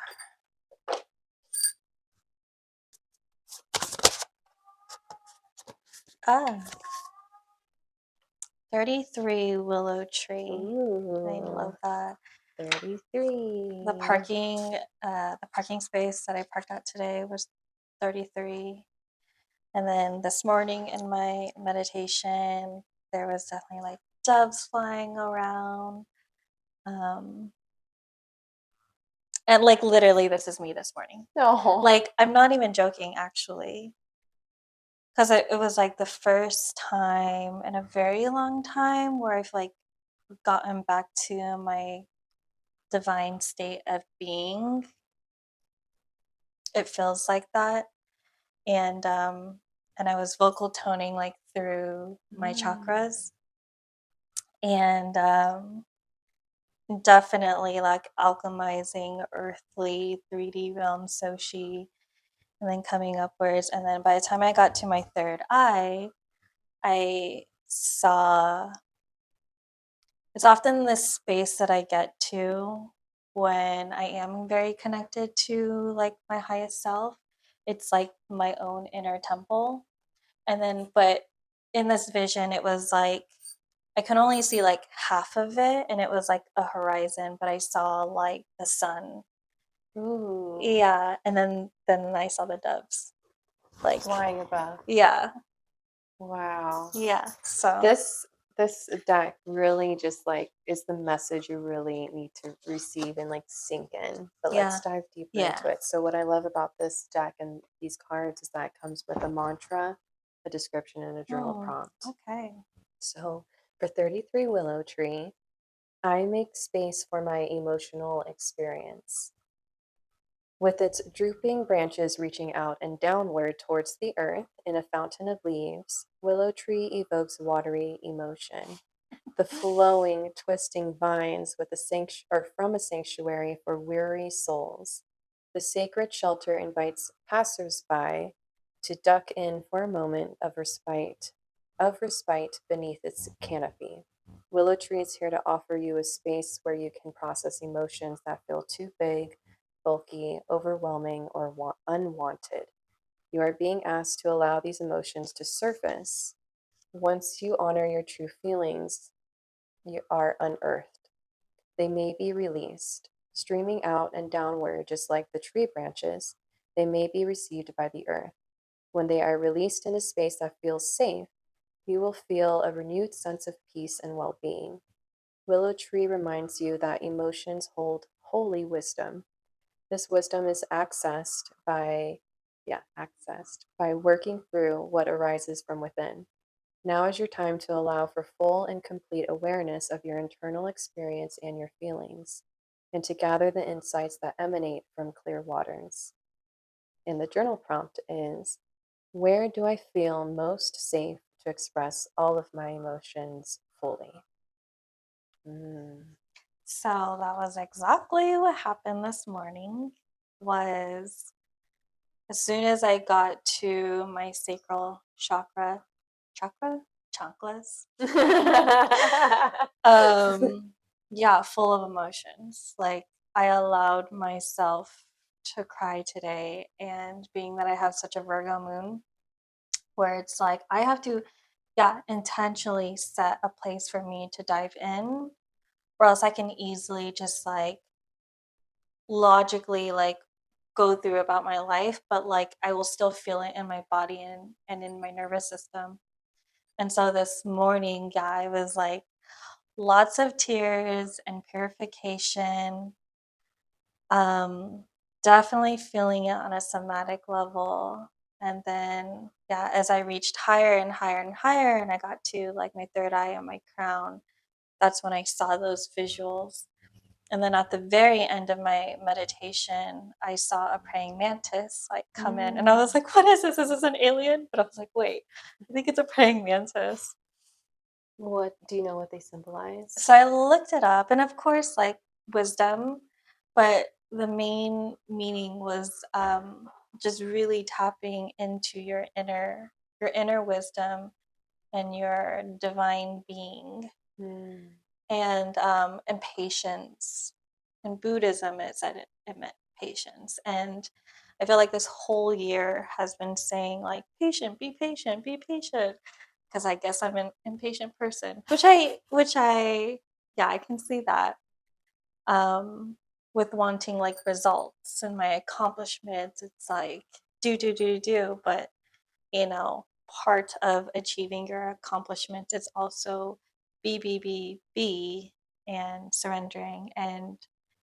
Ah, 33 willow tree. I love that. 33. The parking space that I parked at today was 33. And then this morning in my meditation, there was definitely like doves flying around. And like literally, this is me this morning. No. Like, I'm not even joking, actually. Because it was like the first time in a very long time where I've like gotten back to my divine state of being. It feels like that. And I was vocal toning like through my chakras. And definitely like alchemizing earthly 3D realm Sochy, and then coming upwards. And then by the time I got to my third eye, I saw, it's often this space that I get to when I am very connected to like my highest self. It's like my own inner temple. And then, but in this vision, it was like I could only see like half of it, and it was like a horizon, but I saw like the sun. Ooh. Yeah, and then I saw the doves, like Flying above. yeah, Wow. yeah. So This deck really just like is the message you really need to receive and like sink in. But let's dive deeper into it. So what I love about this deck and these cards is that it comes with a mantra, a description, and a journal prompt. Okay. So for 33 Willow Tree, I make space for my emotional experience. With its drooping branches reaching out and downward towards the earth in a fountain of leaves, Willow Tree evokes watery emotion. The flowing, twisting vines with from a sanctuary for weary souls. The sacred shelter invites passers-by to duck in for a moment of respite beneath its canopy. Willow Tree is here to offer you a space where you can process emotions that feel too big, bulky, overwhelming, or unwanted. You are being asked to allow these emotions to surface. Once you honor your true feelings, you are unearthed. They may be released, streaming out and downward just like the tree branches. They may be received by the earth. When they are released in a space that feels safe, you will feel a renewed sense of peace and well-being. Willow Tree reminds you that emotions hold holy wisdom. This wisdom is accessed by working through what arises from within. Now is your time to allow for full and complete awareness of your internal experience and your feelings, and to gather the insights that emanate from clear waters. And the journal prompt is, where do I feel most safe to express all of my emotions fully? So that was exactly what happened this morning. Was as soon as I got to my sacral chakras, yeah, full of emotions. Like I allowed myself to cry today, and being that I have such a Virgo moon, where it's like I have to, intentionally set a place for me to dive in, or else I can easily just like logically like go through about my life, but like I will still feel it in my body and in my nervous system. And so this morning, yeah, I was like lots of tears and purification. Um, Definitely feeling it on a somatic level. And then, yeah, as I reached higher and higher and higher, and I got to like my third eye and my crown, that's when I saw those visuals. And then at the very end of my meditation, I saw a praying mantis like come in, and I was like, "What is this? Is this an alien?" But I was like, "Wait, I think it's a praying mantis." What do you know what they symbolize? So I looked it up, and of course, like wisdom, but the main meaning was just really tapping into your inner wisdom and your divine being, and patience. In Buddhism, it said it meant patience, and I feel like this whole year has been saying like patient, be patient, be patient, because I guess I'm an impatient person, which I yeah, I can see that with wanting like results and my accomplishments. It's like do, but you know, part of achieving your accomplishments is also be and surrendering and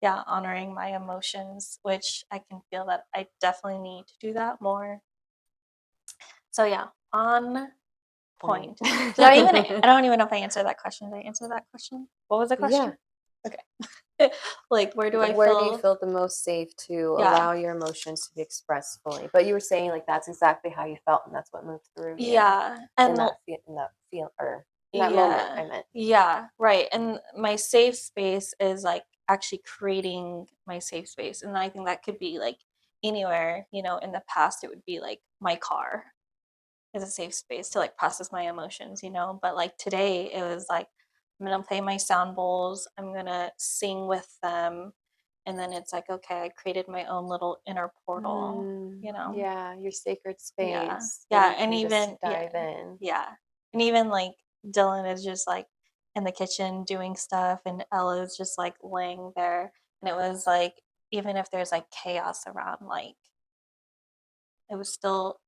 yeah, honoring my emotions, which I can feel that I definitely need to do that more. So yeah, on point. I don't even know if I answered that question. Did I answer that question? What was the question? Yeah. Okay. Like where do Where do you feel the most safe to Yeah. allow your emotions to be expressed fully? But you were saying like that's exactly how you felt, and that's what moved through you. Yeah. In And that moment, I meant. yeah, right. And my safe space is like actually creating my safe space. And I think that could be like anywhere, you know, in the past it would be like my car is a safe space to like process my emotions, you know. But like today it was like I'm gonna play my sound bowls, I'm gonna sing with them, and then it's like, okay, I created my own little inner portal, you know. Yeah, your sacred Yeah. space. Yeah. You And can just even dive in. yeah. And even like Dylan is just like in the kitchen doing stuff, and Ella's just like laying there. And it was like, even if there's like chaos around, like it was still,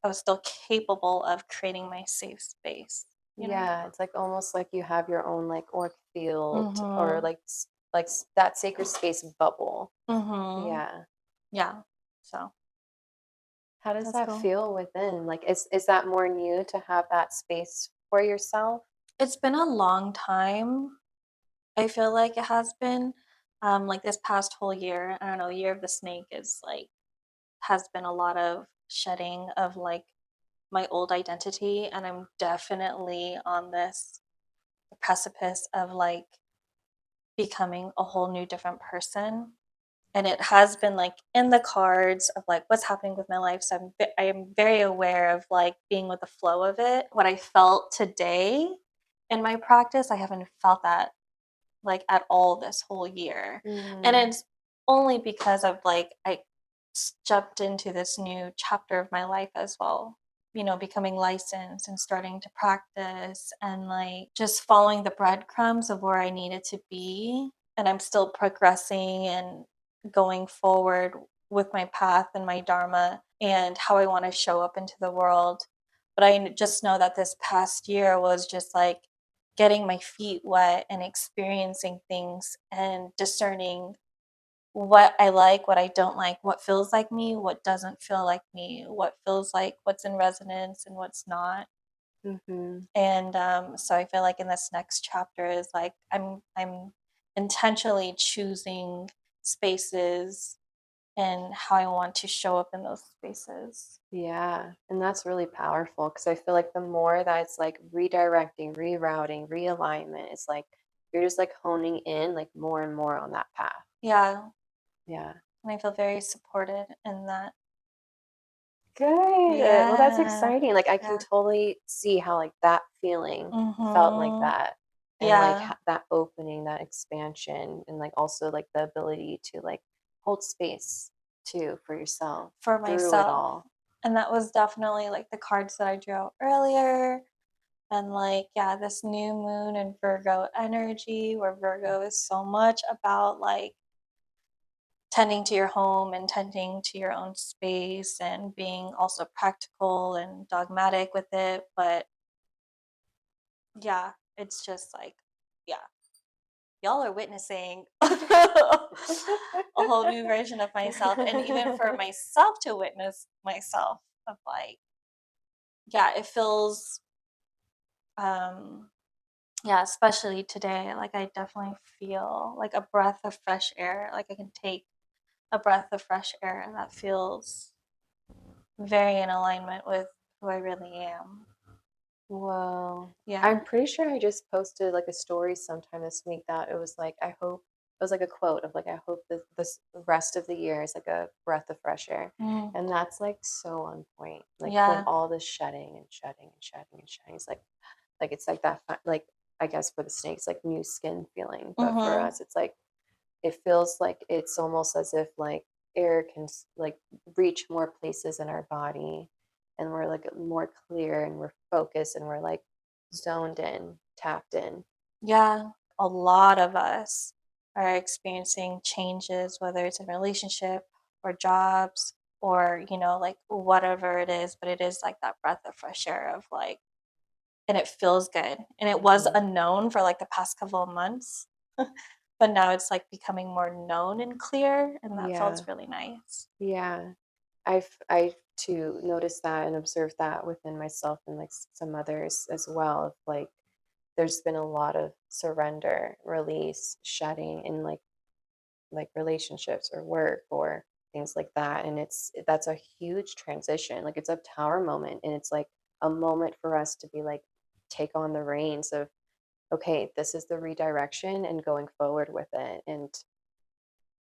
I was still capable of creating my safe space. You know? Yeah, it's like almost like you have your own like auric field or Mhm. like that sacred space bubble. Mhm. Yeah. Yeah. So How does that's that cool. feel within? Like is that more new to have that space for yourself? It's been a long time. I feel like it has been. Like this past whole year, I don't know, year of the snake is like has been a lot of shedding of like my old identity, and I'm definitely on this precipice of like becoming a whole new different person. And it has been like in the cards of like what's happening with my life, so I am very aware of like being with the flow of it. What I felt today in my practice, I haven't felt that like at all this whole year. And it's only because of like I jumped into this new chapter of my life as well, you know, becoming licensed and starting to practice and like just following the breadcrumbs of where I needed to be. And I'm still progressing and going forward with my path and my dharma and how I want to show up into the world. But I just know that this past year was just like getting my feet wet and experiencing things and discerning what I like, what I don't like, what feels like me, what doesn't feel like me, what feels like what's in resonance and what's not. And so I feel like in this next chapter is like I'm intentionally choosing spaces and how I want to show up in those spaces. Yeah, and that's really powerful because I feel like the more that it's like redirecting, rerouting, realignment, it's like you're just like honing in like more and more on that path. Yeah, Yeah. and I feel very supported in that. Good. Well, that's Yeah. exciting. Like I can Yeah. totally see how like that feeling felt like Mhm. that and like Yeah. that opening, that expansion and like also like the ability to like hold space too for yourself For through it myself. all. And that was definitely like the cards that I drew out earlier. And like, yeah, this new moon and Virgo energy, where Virgo is so much about like tending to your home and tending to your own space and being also practical and dogmatic with it. But yeah, it's just like, yeah, y'all are witnessing a whole new version of myself. And even for myself to witness myself of like, yeah, it feels, yeah, especially today, like I definitely feel like a breath of fresh air. Like I can take a breath of fresh air and that feels very in alignment with who I really am. Whoa. Yeah. I'm pretty sure I just posted like a story sometime this week that it was like, I hope, it was like a quote of like, I hope that this rest of the year is like a breath of fresh air. Mm. And that's like so on point. Like Yeah. from all this shedding and shedding and shedding and shedding. It's like that, like, I guess for the snakes, like new skin feeling. But for Mhm. us, it's like, it feels like it's almost as if like air can like reach more places in our body, and we're like more clear and we're focused and we're like zoned in, tapped in. Yeah. A lot of us are experiencing changes, whether it's in relationship or jobs or, you know, like whatever it is, but it is like that breath of fresh air of like, and it feels good. And it was unknown for like the past couple of months. But now it's like becoming more known and clear, and that Yeah. felt really nice. Yeah. I too noticed that and observed that within myself and like some others as well. Of like, there's been a lot of surrender, release, shedding in like relationships or work or things like that. And that's a huge transition. Like it's a tower moment, and it's like a moment for us to be like, take on the reins of, okay, this is the redirection and going forward with it. And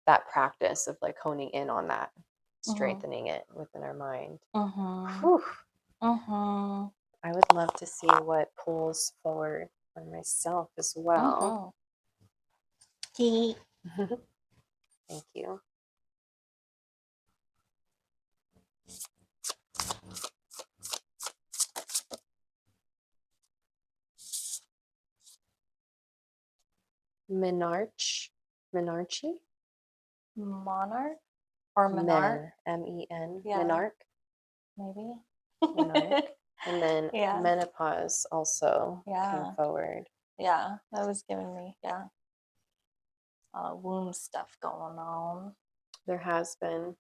that practice of like honing in on that, strengthening it within our mind. Whew. I would love to see what pulls forward for myself as well. He Thank you. Menarche? monarch or monarch, Men, Yeah. menarch, maybe. menarch. And then Yeah. menopause also came Yeah. forward. Yeah, that was giving me womb stuff going on. There has been,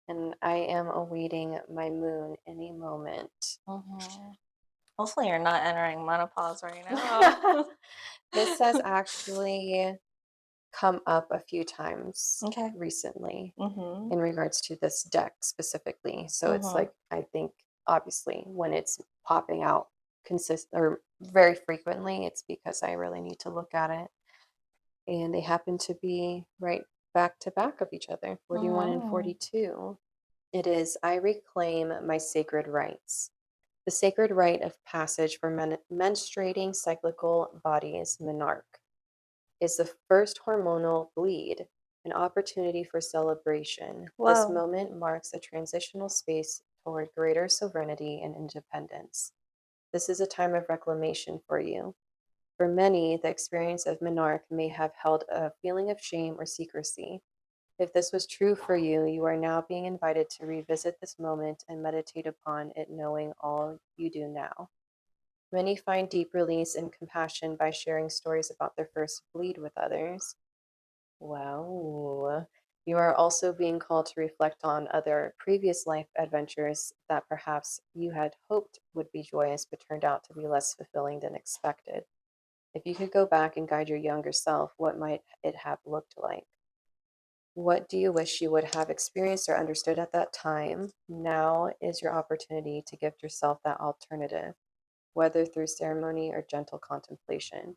and I am awaiting my moon any moment. Hopefully you're not entering menopause right now. This has actually come up a few times Okay. recently Mm-hmm. in regards to this deck specifically. So it's like, I think obviously when it's popping out or very frequently, it's because I really need to look at it. And they happen to be right back to back of each other, 41 and 42. It is, I reclaim my sacred rights. The sacred rite of passage for menstruating cyclical bodies, menarche, is the first hormonal bleed, an opportunity for celebration. This Whoa. moment marks a transitional space toward greater sovereignty and independence. This is a time of reclamation for you. For many, the experience of menarche may have held a feeling of shame or secrecy. If this was true for you, you are now being invited to revisit this moment and meditate upon it, knowing all you do now. Many find deep release and compassion by sharing stories about their first bleed with others. Wow. You are also being called to reflect on other previous life adventures that perhaps you had hoped would be joyous but turned out to be less fulfilling than expected. If you could go back and guide your younger self, what might it have looked like? What do you wish you would have experienced or understood at that time? Now is your opportunity to gift yourself that alternative, whether through ceremony or gentle contemplation.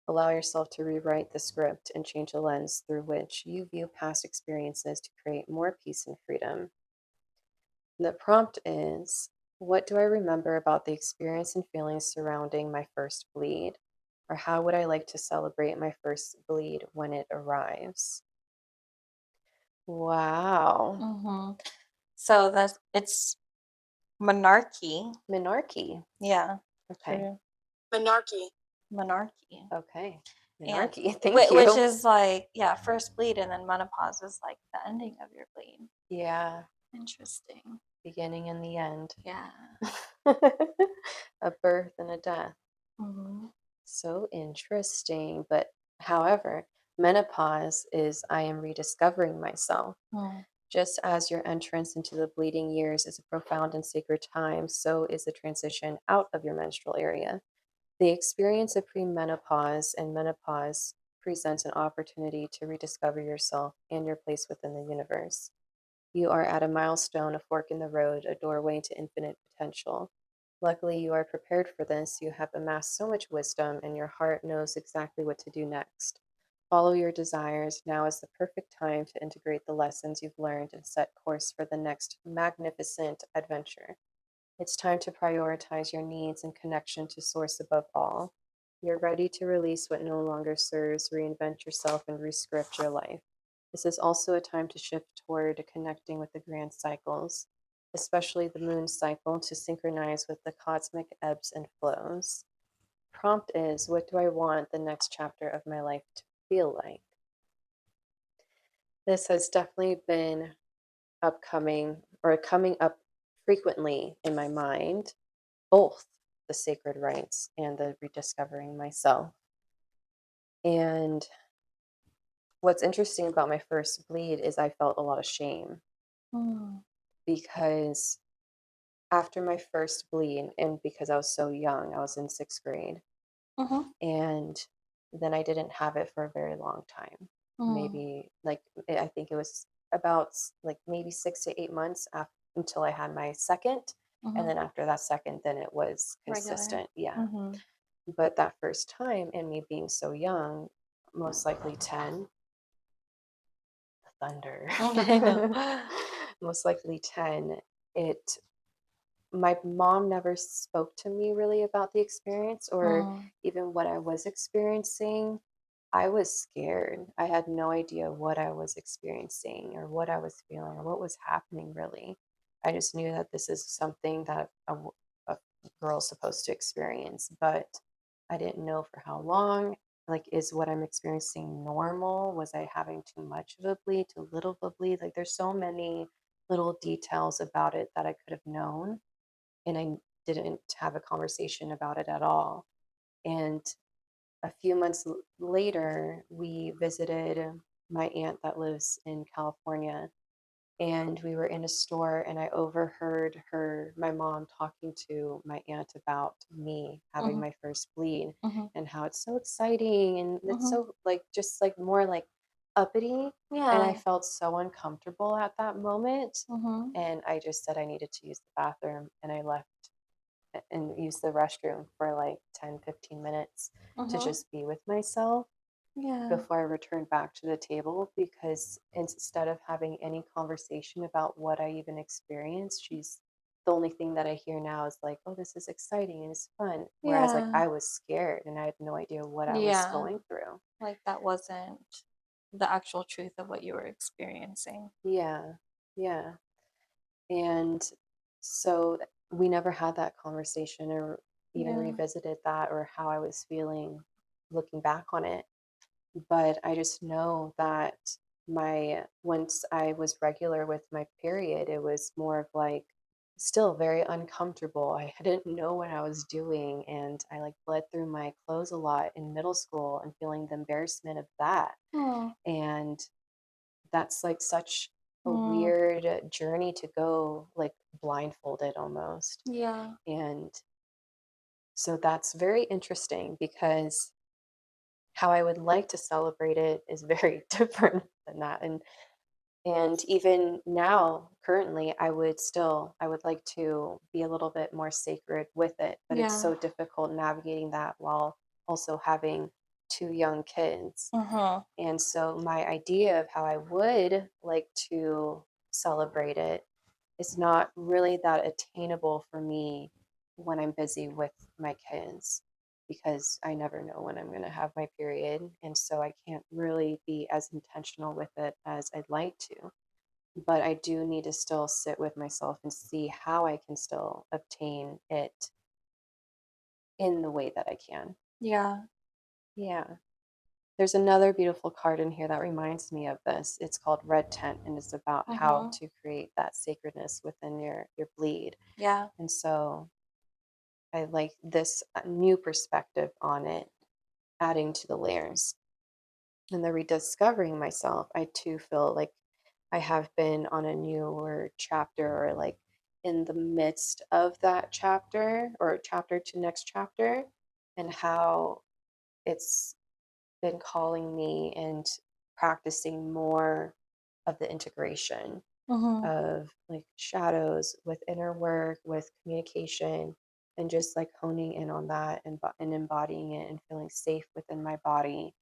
Allow yourself to rewrite the script and change the lens through which you view past experiences to create more peace and freedom. The prompt is, what do I remember about the experience and feelings surrounding my first bleed? Or how would I like to celebrate my first bleed when it arrives? Wow. So it's monarchy. Menarche. Yeah. Okay. True. Monarchy. Monarchy. Okay. Anarchy. Thank which you. is like, yeah, first bleed, and then menopause is like the ending of your bleed. Yeah. Interesting. Beginning and the end. Yeah. A birth and a death. Mm-hmm. So interesting. But however, menopause is I am rediscovering myself. Mm. Just as your entrance into the bleeding years is a profound and sacred time, so is the transition out of your menstrual area. The experience of premenopause and menopause presents an opportunity to rediscover yourself and your place within the universe. You are at a milestone, a fork in the road, a doorway to infinite potential. Luckily, you are prepared for this. You have amassed so much wisdom, and your heart knows exactly what to do next. Follow your desires. Now is the perfect time to integrate the lessons you've learned and set course for the next magnificent adventure. It's time to prioritize your needs and connection to Source above all. You're ready to release what no longer serves, reinvent yourself, and rescript your life. This is also a time to shift toward connecting with the grand cycles, especially the moon cycle, to synchronize with the cosmic ebbs and flows. Prompt is, what do I want the next chapter of my life to feel like? This has definitely been upcoming or coming up frequently in my mind, both the sacred rites and the rediscovering myself. And what's interesting about my first bleed is I felt a lot of shame Mm. because after my first bleed, and because I was so young, I was in 6th grade, Mm-hmm. and then I didn't have it for a very long time. Mm. Maybe like I think it was about like maybe 6 to 8 months until I had my second. Mm-hmm. And then after that second, then it was Regular. consistent. Yeah. Mm-hmm. But that first time, and me being so young, most likely 10, thunder, I know. most likely 10, it, my mom never spoke to me really about the experience or Mm. even what I was experiencing. I was scared. I had no idea what I was experiencing or what I was feeling or what was happening really. I just knew that this is something that a girl's supposed to experience, but I didn't know for how long. Like, is what I'm experiencing normal? Was I having too much of a bleed, too little of a bleed? Like, there's so many little details about it that I could have known, and I didn't have a conversation about it at all. And a few months later, we visited my aunt that lives in California, and we were in a store, and I overheard my mom talking to my aunt about me having Mm-hmm. my first bleed Mm-hmm. and how it's so exciting and it's Mm-hmm. so like just like more like uppity. And I Yeah. felt so uncomfortable at that moment. Mm-hmm. And I just said I needed to use the bathroom, and I left and used the restroom for like 10-15 minutes to Mm-hmm. just be with myself Yeah. before I returned back to the table, because instead of having any conversation about what I even experienced, she's the only thing that I hear now is like, oh, this is exciting and it's fun. Whereas like Yeah. I was scared and I had no idea what I was Yeah. going through. Like that wasn't the actual truth of what you were experiencing. Yeah. Yeah. And so we never had that conversation or even Yeah. revisited that or how I was feeling looking back on it. But I just know that once I was regular with my period, it was more of like still very uncomfortable. I didn't know what I was doing, and I like bled through my clothes a lot in middle school and feeling the embarrassment of that. Hmm. And that's like such a Mm. weird journey to go, like blindfolded almost. Yeah. And so that's very interesting because how I would like to celebrate it is very different than that. And even now, currently, I would like to be a little bit more sacred with it, but it's Yeah. so difficult navigating that while also having 2 young kids. Mm-hmm. And so my idea of how I would like to celebrate it is not really that attainable for me when I'm busy with my kids, because I never know when I'm going to have my period. And so I can't really be as intentional with it as I'd like to. But I do need to still sit with myself and see how I can still obtain it in the way that I can. Yeah. Yeah. There's another beautiful card in here that reminds me of this. It's called Red Tent, and it's about how to create that sacredness within your bleed. Yeah. And so I like this new perspective on it, adding to the layers. And the rediscovering myself, I too feel like I have been on a newer chapter, or like in the midst of that chapter, or chapter to next chapter, and how it's been calling me and practicing more of the integration Mm-hmm. of like shadows with inner work, with communication, and just like honing in on that, and embodying it and feeling safe within my body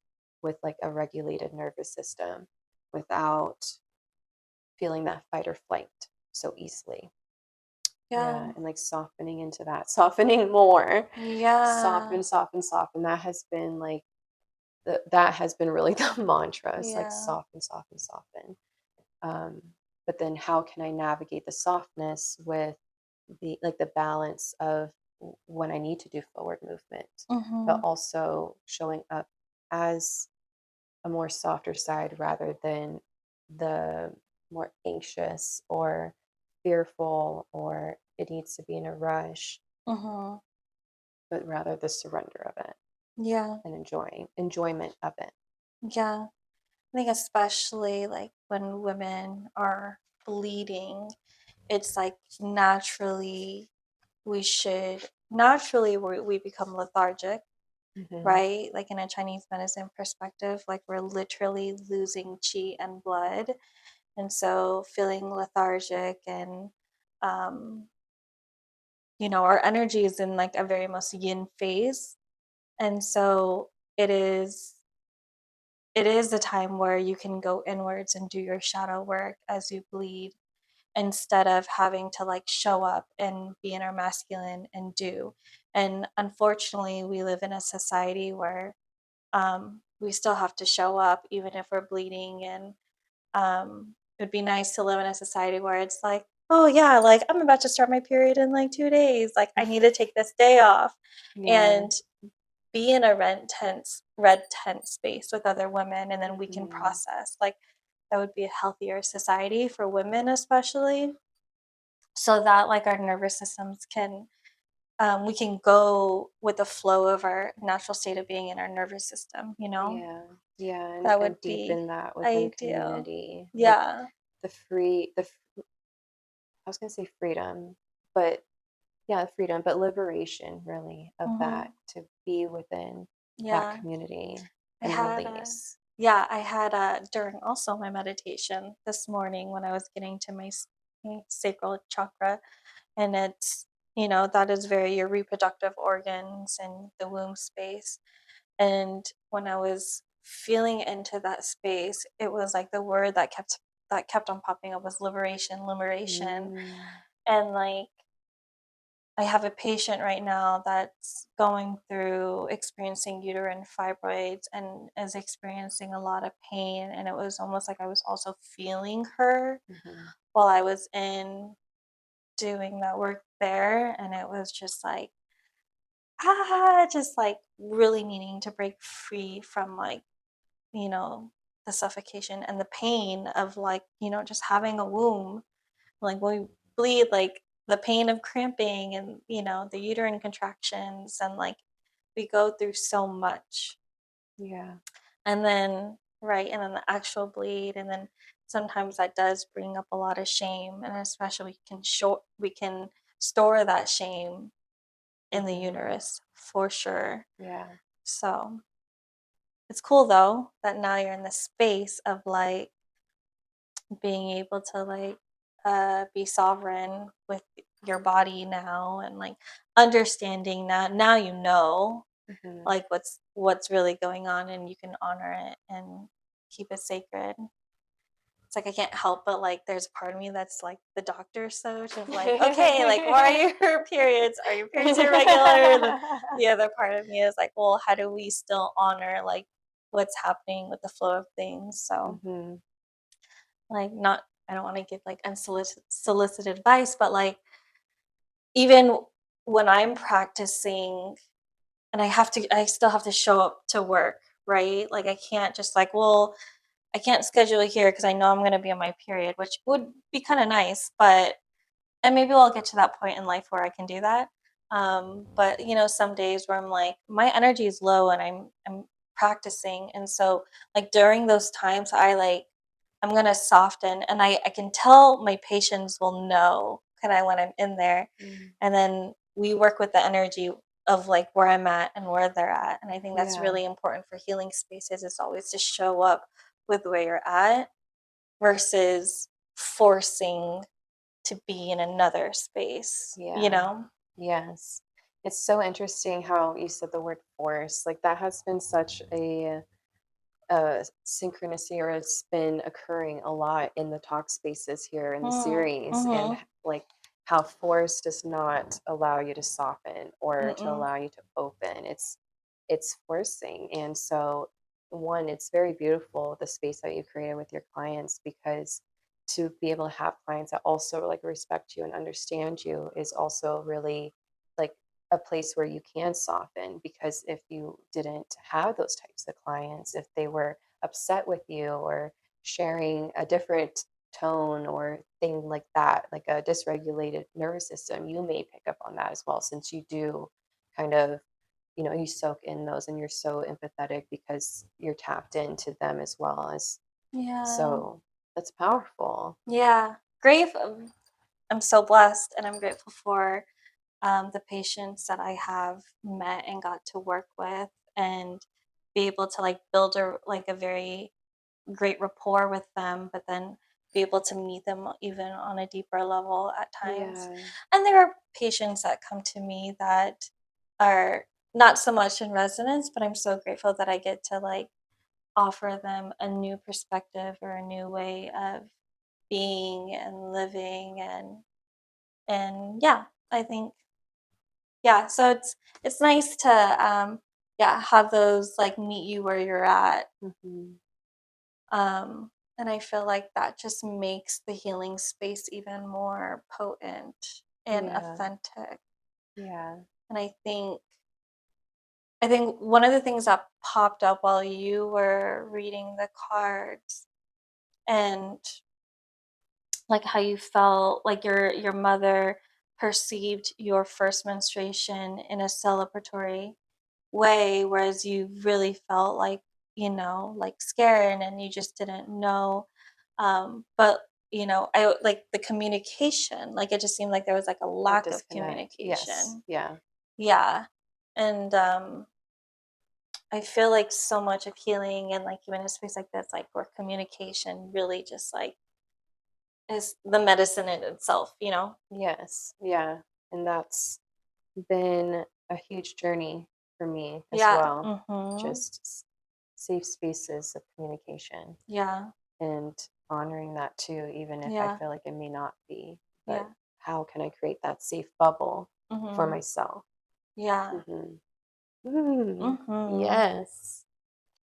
with like a regulated nervous system without feeling that fight or flight so easily. Yeah, Yeah. and like softening into that, softening more, Yeah. soften. That has been like that has been really the mantra. It's like Yeah. soften. Um, but then how can I navigate the softness with the balance of when I need to do forward movement, but Mm-hmm. also showing up as a more softer side rather than the more anxious or fearful, or it needs to be in a rush, Mm-hmm. but rather the surrender of it Yeah. and enjoyment of it. Yeah. I think especially like when women are bleeding, it's like naturally we become lethargic, Mm-hmm. right? Like in a Chinese medicine perspective, like we're literally losing qi and blood. And so feeling lethargic and um, our energy is in like a very most yin phase. And so it is it is a time where you can go inwards and do your shadow work as you bleed, instead of having to like show up and be in our masculine and do. And unfortunately, we live in a society where we still have to show up even if we're bleeding. And it would be nice to live in a society where it's like, oh yeah, like I'm about to start my period in like 2 days, like I need to take this day off. Yeah. And be in a red tent space with other women, and then we can Mhm. process. Like that would be a healthier society for women, especially, so that like our nervous systems can we can go with the flow of our natural state of being in our nervous system. Yeah. Yeah, That would and be deepen that within ideal. community. Like Yeah. I was gonna say freedom, but yeah, freedom, but liberation really of Hmm. that, to be within that Yeah. community I and had a release. yeah, I had during also my meditation this morning when I was getting to my sacral chakra, and it's that is very your reproductive organs and the womb space. And when I was feeling into that space, it was like the word that kept on popping up was liberation. Mm. And like I have a patient right now that's going through experiencing uterine fibroids and is experiencing a lot of pain. And it was almost like I was also feeling her Mhm. while I was in doing that work there. And it was just like, just like really needing to break free from like, you know, the suffocation and the pain of like, just having a womb. Like when we bleed, like the pain of cramping and, the uterine contractions, and like we go through so much. Yeah. And then, right, and then the actual bleed. And then sometimes that does bring up a lot of shame. And especially we can store that shame in the Mhm. uterus for sure. Yeah. So it's cool though that now you're in the space of like being able to like be sovereign with your body now, and like understanding that now Mhm. like what's really going on, and you can honor it and keep it sacred. It's like I can't help but like there's a part of me that's like the doctor Soch of like, okay, like what are your periods? Are your periods irregular? The other part of me is like, well, how do we still honor like what's happening with the flow of things? So Mhm. like not I don't want to give like unsolicited advice, but like even when I'm practicing and I still have to show up to work, right? Like I can't just like, well, I can't schedule it here because I know I'm going to be on my period, which would be kind of nice, but and maybe I'll get to that point in life where I can do that. But you know, some days where I'm like, my energy is low and I'm practicing, and so like during those times, I'm gonna soften, and I can tell my patients will know kind of when I'm in there, Mm. and then we work with the energy of like where I'm at and where they're at, and I think that's Yeah. really important for healing spaces is always to show up with where you're at versus forcing to be in another space, you Yeah. know? Yes. It's so interesting how you said the word force. Like that has been such a synchronicity, or it's been occurring a lot in the talk spaces here in the series, and Mm-hmm. like how force does not allow you to soften or to Mm-mm. allow you to open. It's forcing. And so one, it's very beautiful the space that you created with your clients, because to be able to have clients that also like respect you and understand you is also really like a place where you can soften. Because if you didn't have those types of clients, if they were upset with you or sharing a different tone or thing like that, like a dysregulated nervous system, you may pick up on that as well, since you do kind of, you soak in those and you're so empathetic because you're tapped into them as well as. Yeah. So that's powerful. Yeah. I'm so blessed and I'm grateful for the patients that I have met and got to work with and be able to like build a very great rapport with them, but then be able to meet them even on a deeper level at times. Yeah. And there are patients that come to me that are not so much in resonance, but I'm so grateful that I get to like offer them a new perspective or a new way of being and living and yeah, I think yeah, so it's nice to yeah, have those like meet you where you're at. Hmm. And I feel like that just makes the healing space even more potent and Yeah. authentic. Yeah. And I think one of the things that popped up while you were reading the cards and like how you felt like your mother perceived your first menstruation in a celebratory way, whereas you really felt like, like scared and you just didn't know. But I like the communication, like it just seemed like there was like a A lack of disconnect. Yes. communication. Yeah. Yeah. And I feel like so much of healing and like even in a space like this, like where communication really just like is the medicine in itself. Yes. Yeah. And that's been a huge journey for me as Yeah. well. Mm-hmm. Just safe spaces of communication Yeah. and honoring that too, even if I Yeah. feel like it may not be. But Yeah. how can I create that safe bubble for Mm-hmm. myself? Yeah. Hmm. Mm, Mm-hmm. yes.